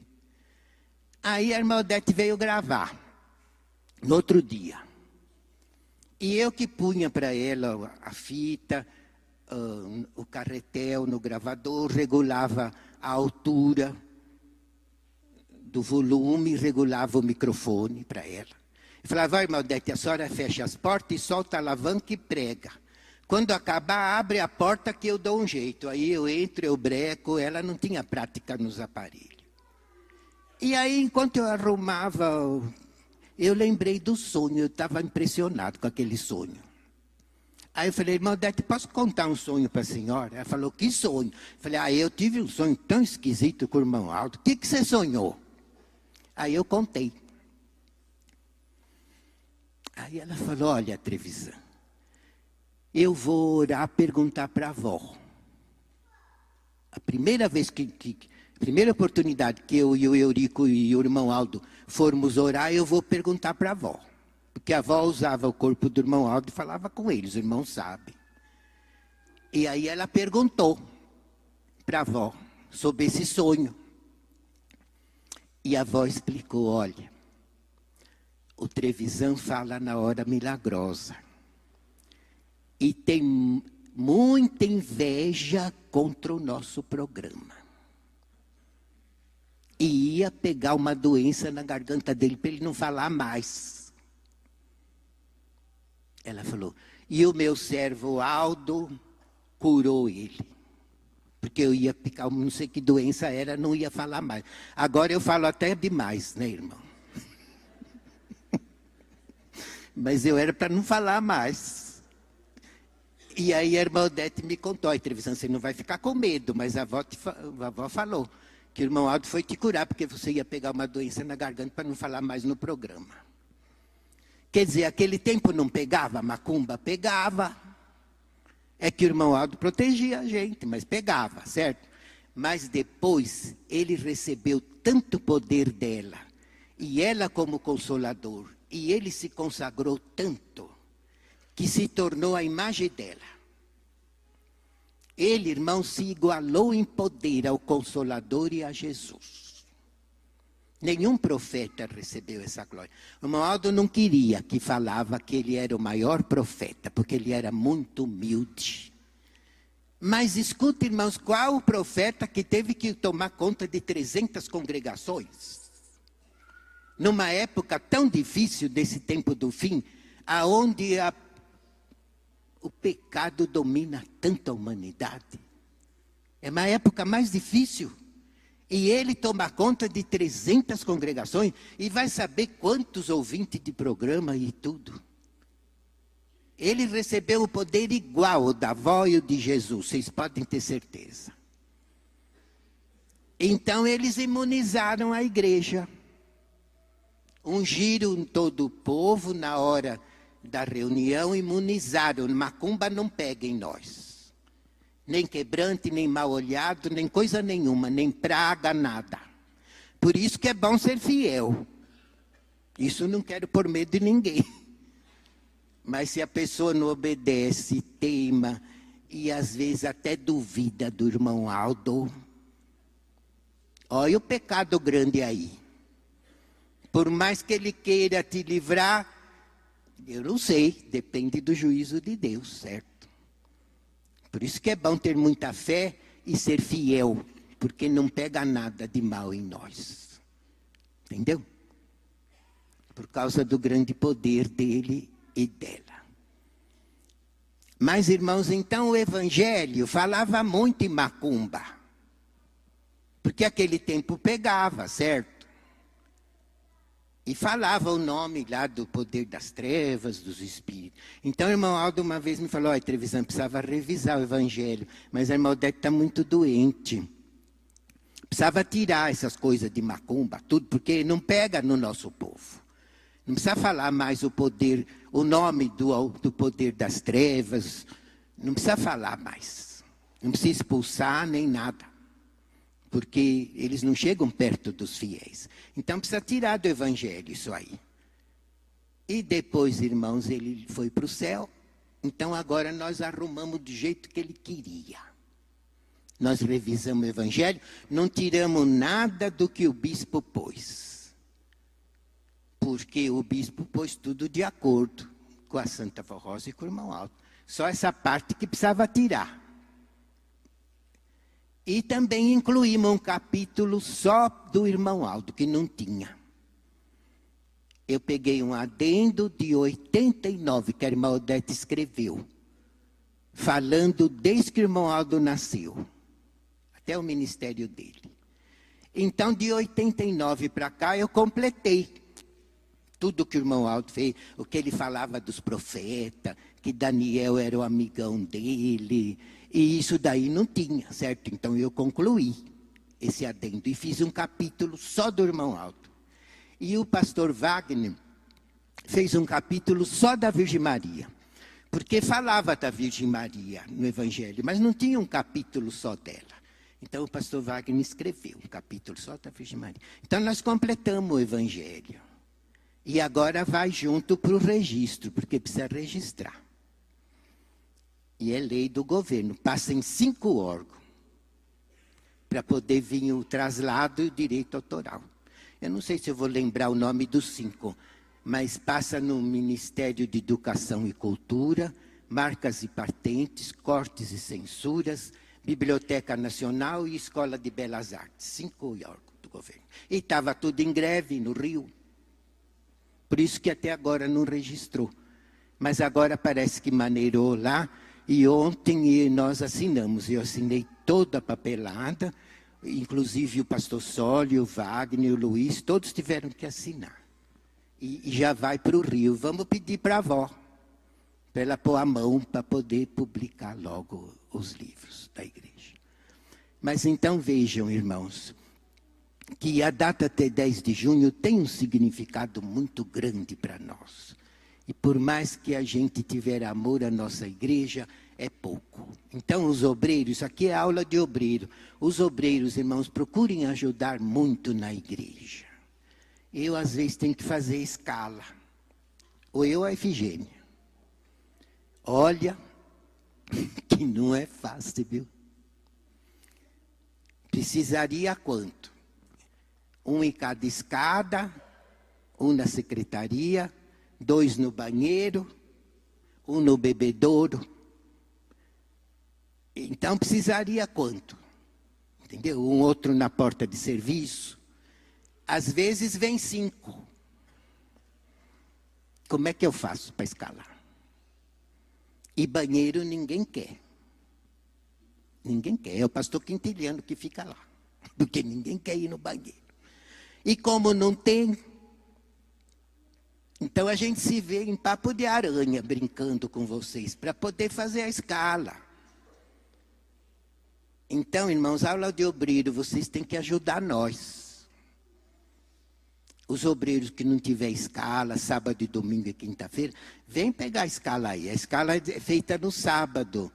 Aí a irmã Odete veio gravar. No outro dia. E eu que punha para ela a fita, o carretel no gravador, regulava a altura do volume, regulava o microfone para ela. Eu falava, vai, irmã Odete, a senhora fecha as portas e solta a alavanca e prega. Quando acabar, abre a porta que eu dou um jeito. Aí eu entro, eu breco, ela não tinha prática nos aparelhos. E aí, enquanto eu arrumava, eu lembrei do sonho, eu estava impressionado com aquele sonho. Aí eu falei, irmã Odete, posso contar um sonho para a senhora? Ela falou, que sonho? Eu falei, eu tive um sonho tão esquisito com o irmão Aldo. O que você sonhou? Aí eu contei. Aí ela falou, olha, Trevisan, eu vou orar, perguntar para a avó. A primeira vez primeira oportunidade que eu e o Eurico e o irmão Aldo formos orar, eu vou perguntar para a avó. Porque a avó usava o corpo do irmão Aldo e falava com eles, o irmão sabe. E aí ela perguntou para a avó sobre esse sonho. E a avó explicou, olha, o Trevisan fala na hora milagrosa. E tem muita inveja contra o nosso programa. E ia pegar uma doença na garganta dele para ele não falar mais. Ela falou, e o meu servo Aldo curou ele. Porque eu ia picar, não sei que doença era, não ia falar mais. Agora eu falo até demais, né, irmão? Mas eu era para não falar mais. E aí a irmã Odete me contou, a entrevista, você não vai ficar com medo, mas a avó falou que o irmão Aldo foi te curar, porque você ia pegar uma doença na garganta para não falar mais no programa. Quer dizer, aquele tempo não pegava, macumba pegava. É que o irmão Aldo protegia a gente, mas pegava, certo? Mas depois ele recebeu tanto poder dela, e ela como consolador, e ele se consagrou tanto, que se tornou a imagem dela. Ele, irmão, se igualou em poder ao Consolador e a Jesus. Nenhum profeta recebeu essa glória. O irmão Aldo não queria que falava que ele era o maior profeta, porque ele era muito humilde. Mas escuta, irmãos, qual o profeta que teve que tomar conta de 300 congregações? Numa época tão difícil desse tempo do fim, aonde o pecado domina tanto a humanidade. É uma época mais difícil. E ele toma conta de 300 congregações e vai saber quantos ouvintes de programa e tudo. Ele recebeu o poder igual ao da avó e o de Jesus, vocês podem ter certeza. Então eles imunizaram a igreja. Ungiram todo o povo na hora da reunião, imunizaram. Macumba não pega em nós. Nem quebrante, nem mal olhado, nem coisa nenhuma, nem praga, nada. Por isso que é bom ser fiel. Isso não quero pôr medo de ninguém. Mas se a pessoa não obedece, teima, e às vezes até duvida do irmão Aldo, olha o pecado grande aí. Por mais que ele queira te livrar, eu não sei, depende do juízo de Deus, certo? Por isso que é bom ter muita fé e ser fiel, porque não pega nada de mal em nós. Entendeu? Por causa do grande poder dele e dela. Mas, irmãos, então o evangelho falava muito em macumba. Porque aquele tempo pegava, certo? E falava o nome lá do poder das trevas, dos espíritos. Então, o irmão Aldo uma vez me falou, olha, Trevisan, precisava revisar o evangelho. Mas a irmã Odete está muito doente. Precisava tirar essas coisas de macumba, tudo, porque não pega no nosso povo. Não precisa falar mais o poder, o nome do poder das trevas. Não precisa falar mais. Não precisa expulsar nem nada. Porque eles não chegam perto dos fiéis. Então precisa tirar do evangelho isso aí. E depois, irmãos, ele foi para o céu. Então agora nós arrumamos do jeito que ele queria. Nós revisamos o evangelho, não tiramos nada do que o bispo pôs. Porque o bispo pôs tudo de acordo com a Santa Vó Rosa e com o irmão Aldo. Só essa parte que precisava tirar. E também incluímos um capítulo só do irmão Aldo, que não tinha. Eu peguei um adendo de 89, que a irmã Odete escreveu, falando desde que o irmão Aldo nasceu, até o ministério dele. Então, de 89 para cá, eu completei tudo que o irmão Aldo fez, o que ele falava dos profetas, que Daniel era o amigão dele, e isso daí não tinha, certo? Então eu concluí esse adendo e fiz um capítulo só do irmão Aldo. E o pastor Wagner fez um capítulo só da Virgem Maria, porque falava da Virgem Maria no Evangelho, mas não tinha um capítulo só dela. Então o pastor Wagner escreveu um capítulo só da Virgem Maria. Então nós completamos o Evangelho. E agora vai junto para o registro, porque precisa registrar. E é lei do governo, passa em 5 órgãos, para poder vir o traslado e o direito autoral. Eu não sei se eu vou lembrar o nome dos 5, mas passa no Ministério de Educação e Cultura, Marcas e Patentes, Cortes e Censuras, Biblioteca Nacional e Escola de Belas Artes. 5 órgãos do governo. E estava tudo em greve no Rio. Por isso que até agora não registrou. Mas agora parece que maneirou lá. E ontem nós assinamos. Eu assinei toda a papelada. Inclusive o pastor Sólio, o Wagner, o Luiz. Todos tiveram que assinar. E já vai para o Rio. Vamos pedir para a avó. Para ela pôr a mão para poder publicar logo os livros da igreja. Mas então vejam, irmãos, que a data até 10 de junho tem um significado muito grande para nós. E por mais que a gente tiver amor à nossa igreja, é pouco. Então os obreiros, aqui é aula de obreiro. Os obreiros, irmãos, procurem ajudar muito na igreja. Eu às vezes tenho que fazer escala. Ou eu a Efigênia. Olha, que não é fácil, viu? Precisaria quanto? 1 em cada escada, 1 na secretaria, 2 no banheiro, 1 no bebedouro. Então precisaria quanto? Entendeu? Um outro na porta de serviço. Às vezes vem 5. Como é que eu faço para escalar? E banheiro ninguém quer. Ninguém quer. É o pastor Quintiliano que fica lá. Porque ninguém quer ir no banheiro. E como não tem, então a gente se vê em papo de aranha brincando com vocês, para poder fazer a escala. Então, irmãos, aula de obreiro, vocês têm que ajudar nós. Os obreiros que não tiver escala, sábado e domingo e quinta-feira, vem pegar a escala aí. A escala é feita no sábado,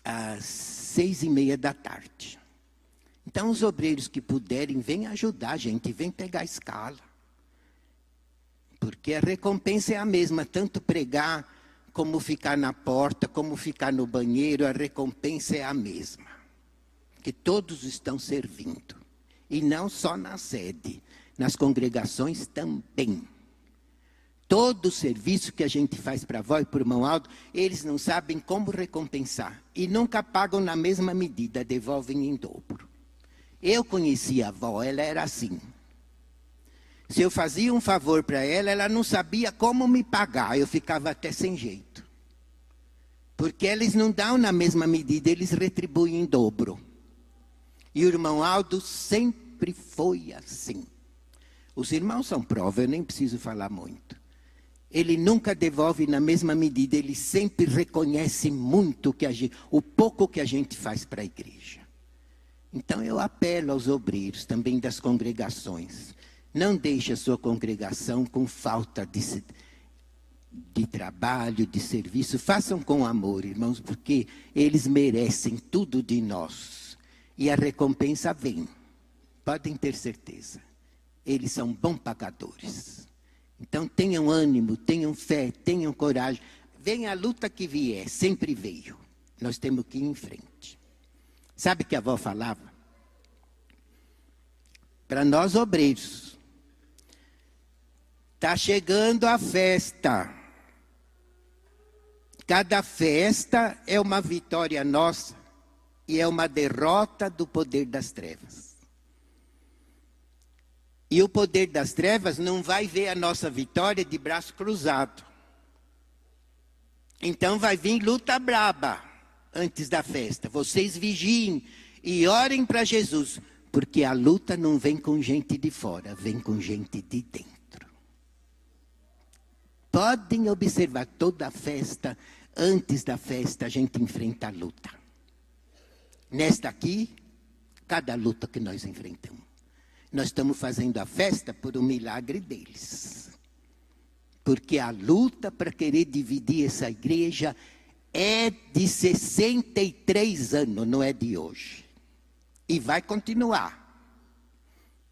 às 6:30 da tarde. Então, os obreiros que puderem, vêm ajudar a gente, vêm pegar a escala. Porque a recompensa é a mesma, tanto pregar, como ficar na porta, como ficar no banheiro, a recompensa é a mesma. Que todos estão servindo. E não só na sede, nas congregações também. Todo o serviço que a gente faz para a avó e para o irmão Aldo, eles não sabem como recompensar. E nunca pagam na mesma medida, devolvem em dobro. Eu conheci a avó, ela era assim. Se eu fazia um favor para ela, ela não sabia como me pagar. Eu ficava até sem jeito. Porque eles não dão na mesma medida, eles retribuem em dobro. E o irmão Aldo sempre foi assim. Os irmãos são prova, eu nem preciso falar muito. Ele nunca devolve na mesma medida, ele sempre reconhece muito o pouco que a gente faz para a igreja. Então eu apelo aos obreiros, também das congregações. Não deixe a sua congregação com falta de trabalho, de serviço. Façam com amor, irmãos, porque eles merecem tudo de nós. E a recompensa vem. Podem ter certeza. Eles são bons pagadores. Então tenham ânimo, tenham fé, tenham coragem. Venha a luta que vier, sempre veio. Nós temos que ir em frente. Sabe o que a avó falava? Para nós obreiros. Está chegando a festa. Cada festa é uma vitória nossa e é uma derrota do poder das trevas. E o poder das trevas não vai ver a nossa vitória de braço cruzado. Então vai vir luta braba antes da festa. Vocês vigiem e orem para Jesus, porque a luta não vem com gente de fora, vem com gente de dentro. Podem observar toda a festa, antes da festa a gente enfrenta a luta. Nesta aqui, cada luta que nós enfrentamos. Nós estamos fazendo a festa por um milagre deles. Porque a luta para querer dividir essa igreja é de 63 anos, não é de hoje. E vai continuar.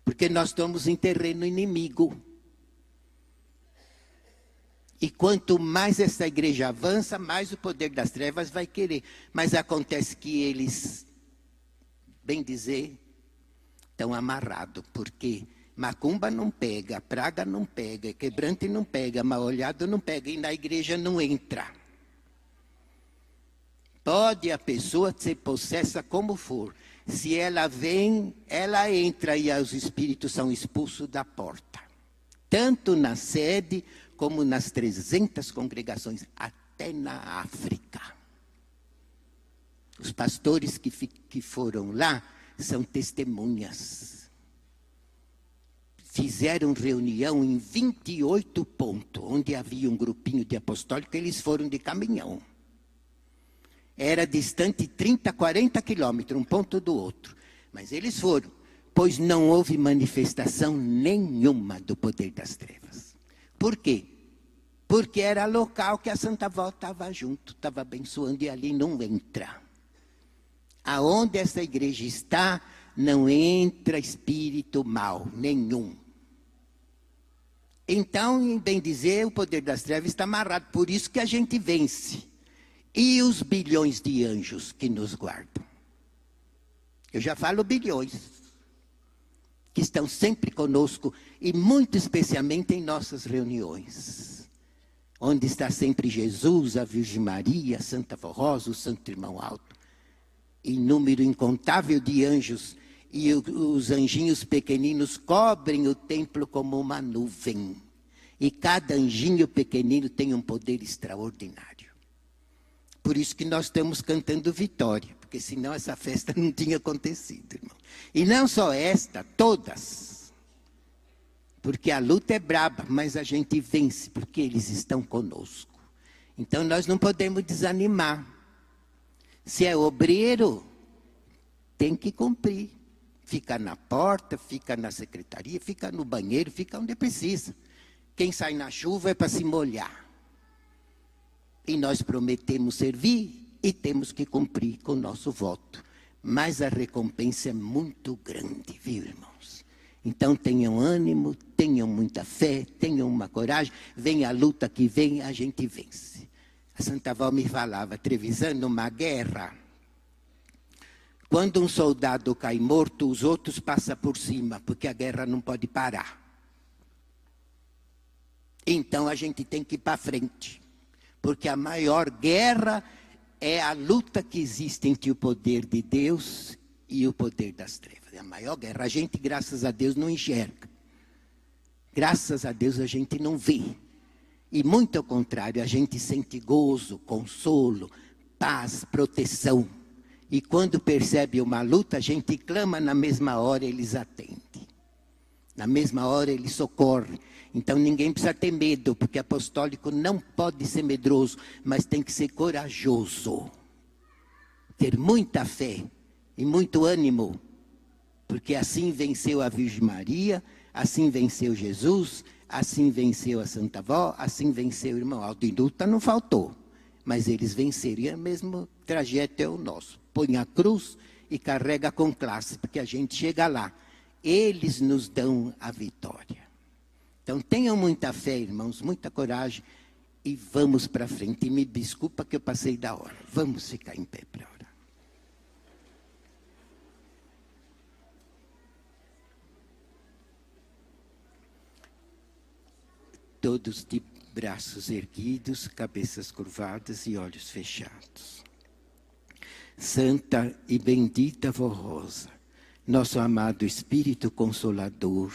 Porque nós estamos em terreno inimigo. E quanto mais essa igreja avança, mais o poder das trevas vai querer. Mas acontece que eles, bem dizer, estão amarrados, porque macumba não pega, praga não pega, quebrante não pega, mal-olhado não pega, e na igreja não entra. Pode a pessoa ser possessa como for. Se ela vem, ela entra e os espíritos são expulsos da porta. Tanto na sede, como nas 300 congregações, até na África. Os pastores que foram lá, são testemunhas. Fizeram reunião em 28 pontos, onde havia um grupinho de apostólicos, eles foram de caminhão. Era distante 30, 40 quilômetros, um ponto do outro. Mas eles foram, pois não houve manifestação nenhuma do poder das trevas. Por quê? Porque era local que a Santa Avó estava junto, estava abençoando, e ali não entra. Aonde essa igreja está, não entra espírito mal, nenhum. Então, em bem dizer, o poder das trevas está amarrado. Por isso que a gente vence. E os bilhões de anjos que nos guardam? Eu já falo bilhões. Que estão sempre conosco, e muito especialmente em nossas reuniões. Onde está sempre Jesus, a Virgem Maria, a Santa Avó Rosa, o Santo Irmão Alto. Em número incontável de anjos, e os anjinhos pequeninos cobrem o templo como uma nuvem. E cada anjinho pequenino tem um poder extraordinário. Por isso que nós estamos cantando vitória, porque senão essa festa não tinha acontecido, irmão. E não só esta, todas. Porque a luta é braba, mas a gente vence, porque eles estão conosco. Então nós não podemos desanimar. Se é obreiro, tem que cumprir. Fica na porta, fica na secretaria, fica no banheiro, fica onde precisa. Quem sai na chuva é para se molhar. E nós prometemos servir e temos que cumprir com o nosso voto. Mas a recompensa é muito grande, viu, irmãos? Então tenham ânimo, tenham muita fé, tenham uma coragem. Vem a luta que vem, a gente vence. A Santa Avó me falava, Trevisan, numa guerra, quando um soldado cai morto, os outros passam por cima, porque a guerra não pode parar. Então a gente tem que ir para frente, porque a maior guerra é a luta que existe entre o poder de Deus e o poder das trevas. É a maior guerra. A gente, graças a Deus, não enxerga. Graças a Deus a gente não vê. E muito ao contrário, a gente sente gozo, consolo, paz, proteção. E quando percebe uma luta, a gente clama, na mesma hora eles atendem. Na mesma hora eles socorrem. Então ninguém precisa ter medo, porque apostólico não pode ser medroso, mas tem que ser corajoso. Ter muita fé e muito ânimo, porque assim venceu a Virgem Maria, assim venceu Jesus, assim venceu a Santa Avó, assim venceu o irmão Aldo. E luta não faltou, mas eles venceram. E o mesmo trajeto é o nosso. Põe a cruz e carrega com classe, porque a gente chega lá. Eles nos dão a vitória. Então tenham muita fé, irmãos, muita coragem e vamos para frente. E me desculpa que eu passei da hora. Vamos ficar em pé para orar. Todos de braços erguidos, cabeças curvadas e olhos fechados. Santa e bendita Vó Rosa, nosso amado Espírito Consolador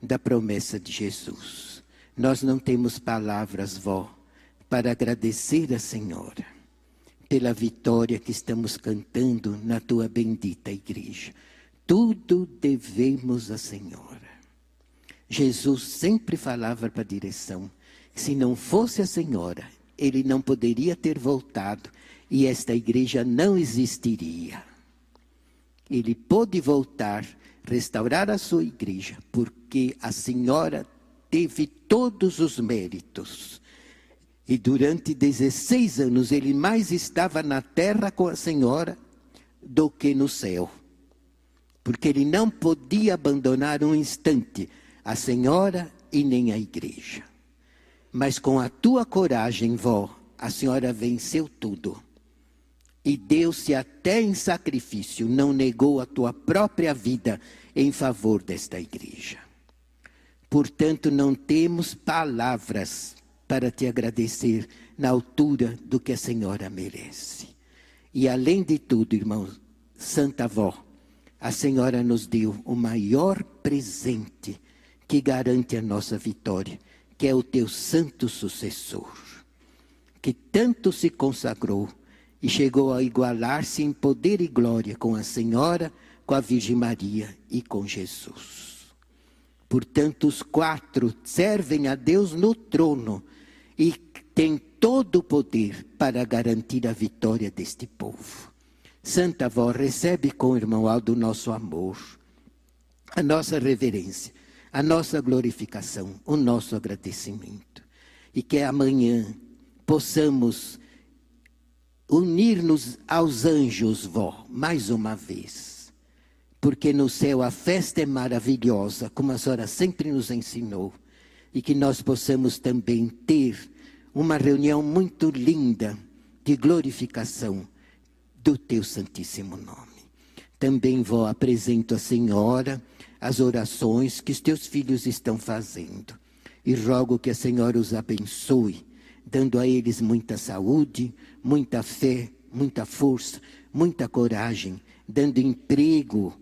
da promessa de Jesus. Nós não temos palavras, Vó, para agradecer a Senhora pela vitória que estamos cantando na tua bendita igreja. Tudo devemos à Senhora. Jesus sempre falava para a direção, se não fosse a Senhora, ele não poderia ter voltado e esta igreja não existiria. Ele pôde voltar, restaurar a sua igreja, porque a Senhora teve todos os méritos. E durante 16 anos ele mais estava na terra com a Senhora do que no céu. Porque ele não podia abandonar um instante a Senhora e nem a igreja. Mas com a tua coragem, Vó, a Senhora venceu tudo. E deu-se até em sacrifício, não negou a tua própria vida em favor desta igreja. Portanto, não temos palavras para te agradecer na altura do que a Senhora merece. E além de tudo, irmão, Santa Vó, a Senhora nos deu o maior presente que garante a nossa vitória, que é o teu santo sucessor, que tanto se consagrou e chegou a igualar-se em poder e glória com a Senhora, com a Virgem Maria e com Jesus. Portanto, os quatro servem a Deus no trono e têm todo o poder para garantir a vitória deste povo. Santa Vó, recebe com o irmão Aldo o nosso amor, a nossa reverência, a nossa glorificação, o nosso agradecimento. E que amanhã possamos unir-nos aos anjos, Vó, mais uma vez. Porque no céu a festa é maravilhosa, como a senhora sempre nos ensinou. E que nós possamos também ter uma reunião muito linda de glorificação do teu santíssimo nome. Também, Vó, apresento à Senhora as orações que os teus filhos estão fazendo. E rogo que a Senhora os abençoe, dando a eles muita saúde, muita fé, muita força, muita coragem, dando emprego,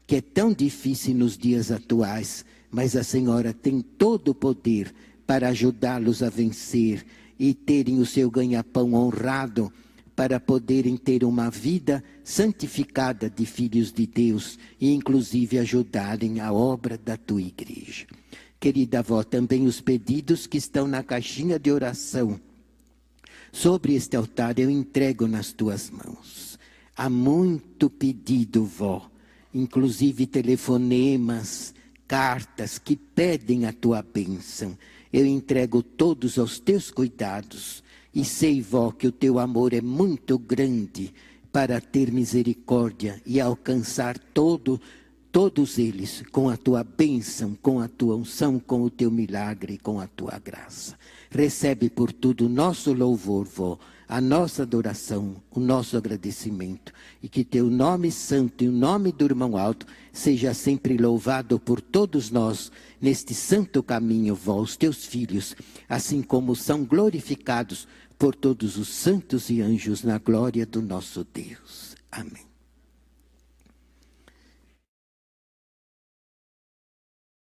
que é tão difícil nos dias atuais, mas a Senhora tem todo o poder para ajudá-los a vencer e terem o seu ganha-pão honrado, para poderem ter uma vida santificada de filhos de Deus e inclusive ajudarem a obra da tua igreja. Querida avó, também os pedidos que estão na caixinha de oração sobre este altar eu entrego nas tuas mãos. Há muito pedido, vó, inclusive telefonemas, cartas que pedem a tua bênção. Eu entrego todos aos teus cuidados. E sei, vó, que o teu amor é muito grande para ter misericórdia e alcançar todos eles com a tua bênção, com a tua unção, com o teu milagre e com a tua graça. Recebe por tudo o nosso louvor, vó, a nossa adoração, o nosso agradecimento. E que teu nome santo e o nome do irmão Aldo seja sempre louvado por todos nós neste santo caminho, vó, os teus filhos, assim como são glorificados por todos os santos e anjos na glória do nosso Deus. Amém.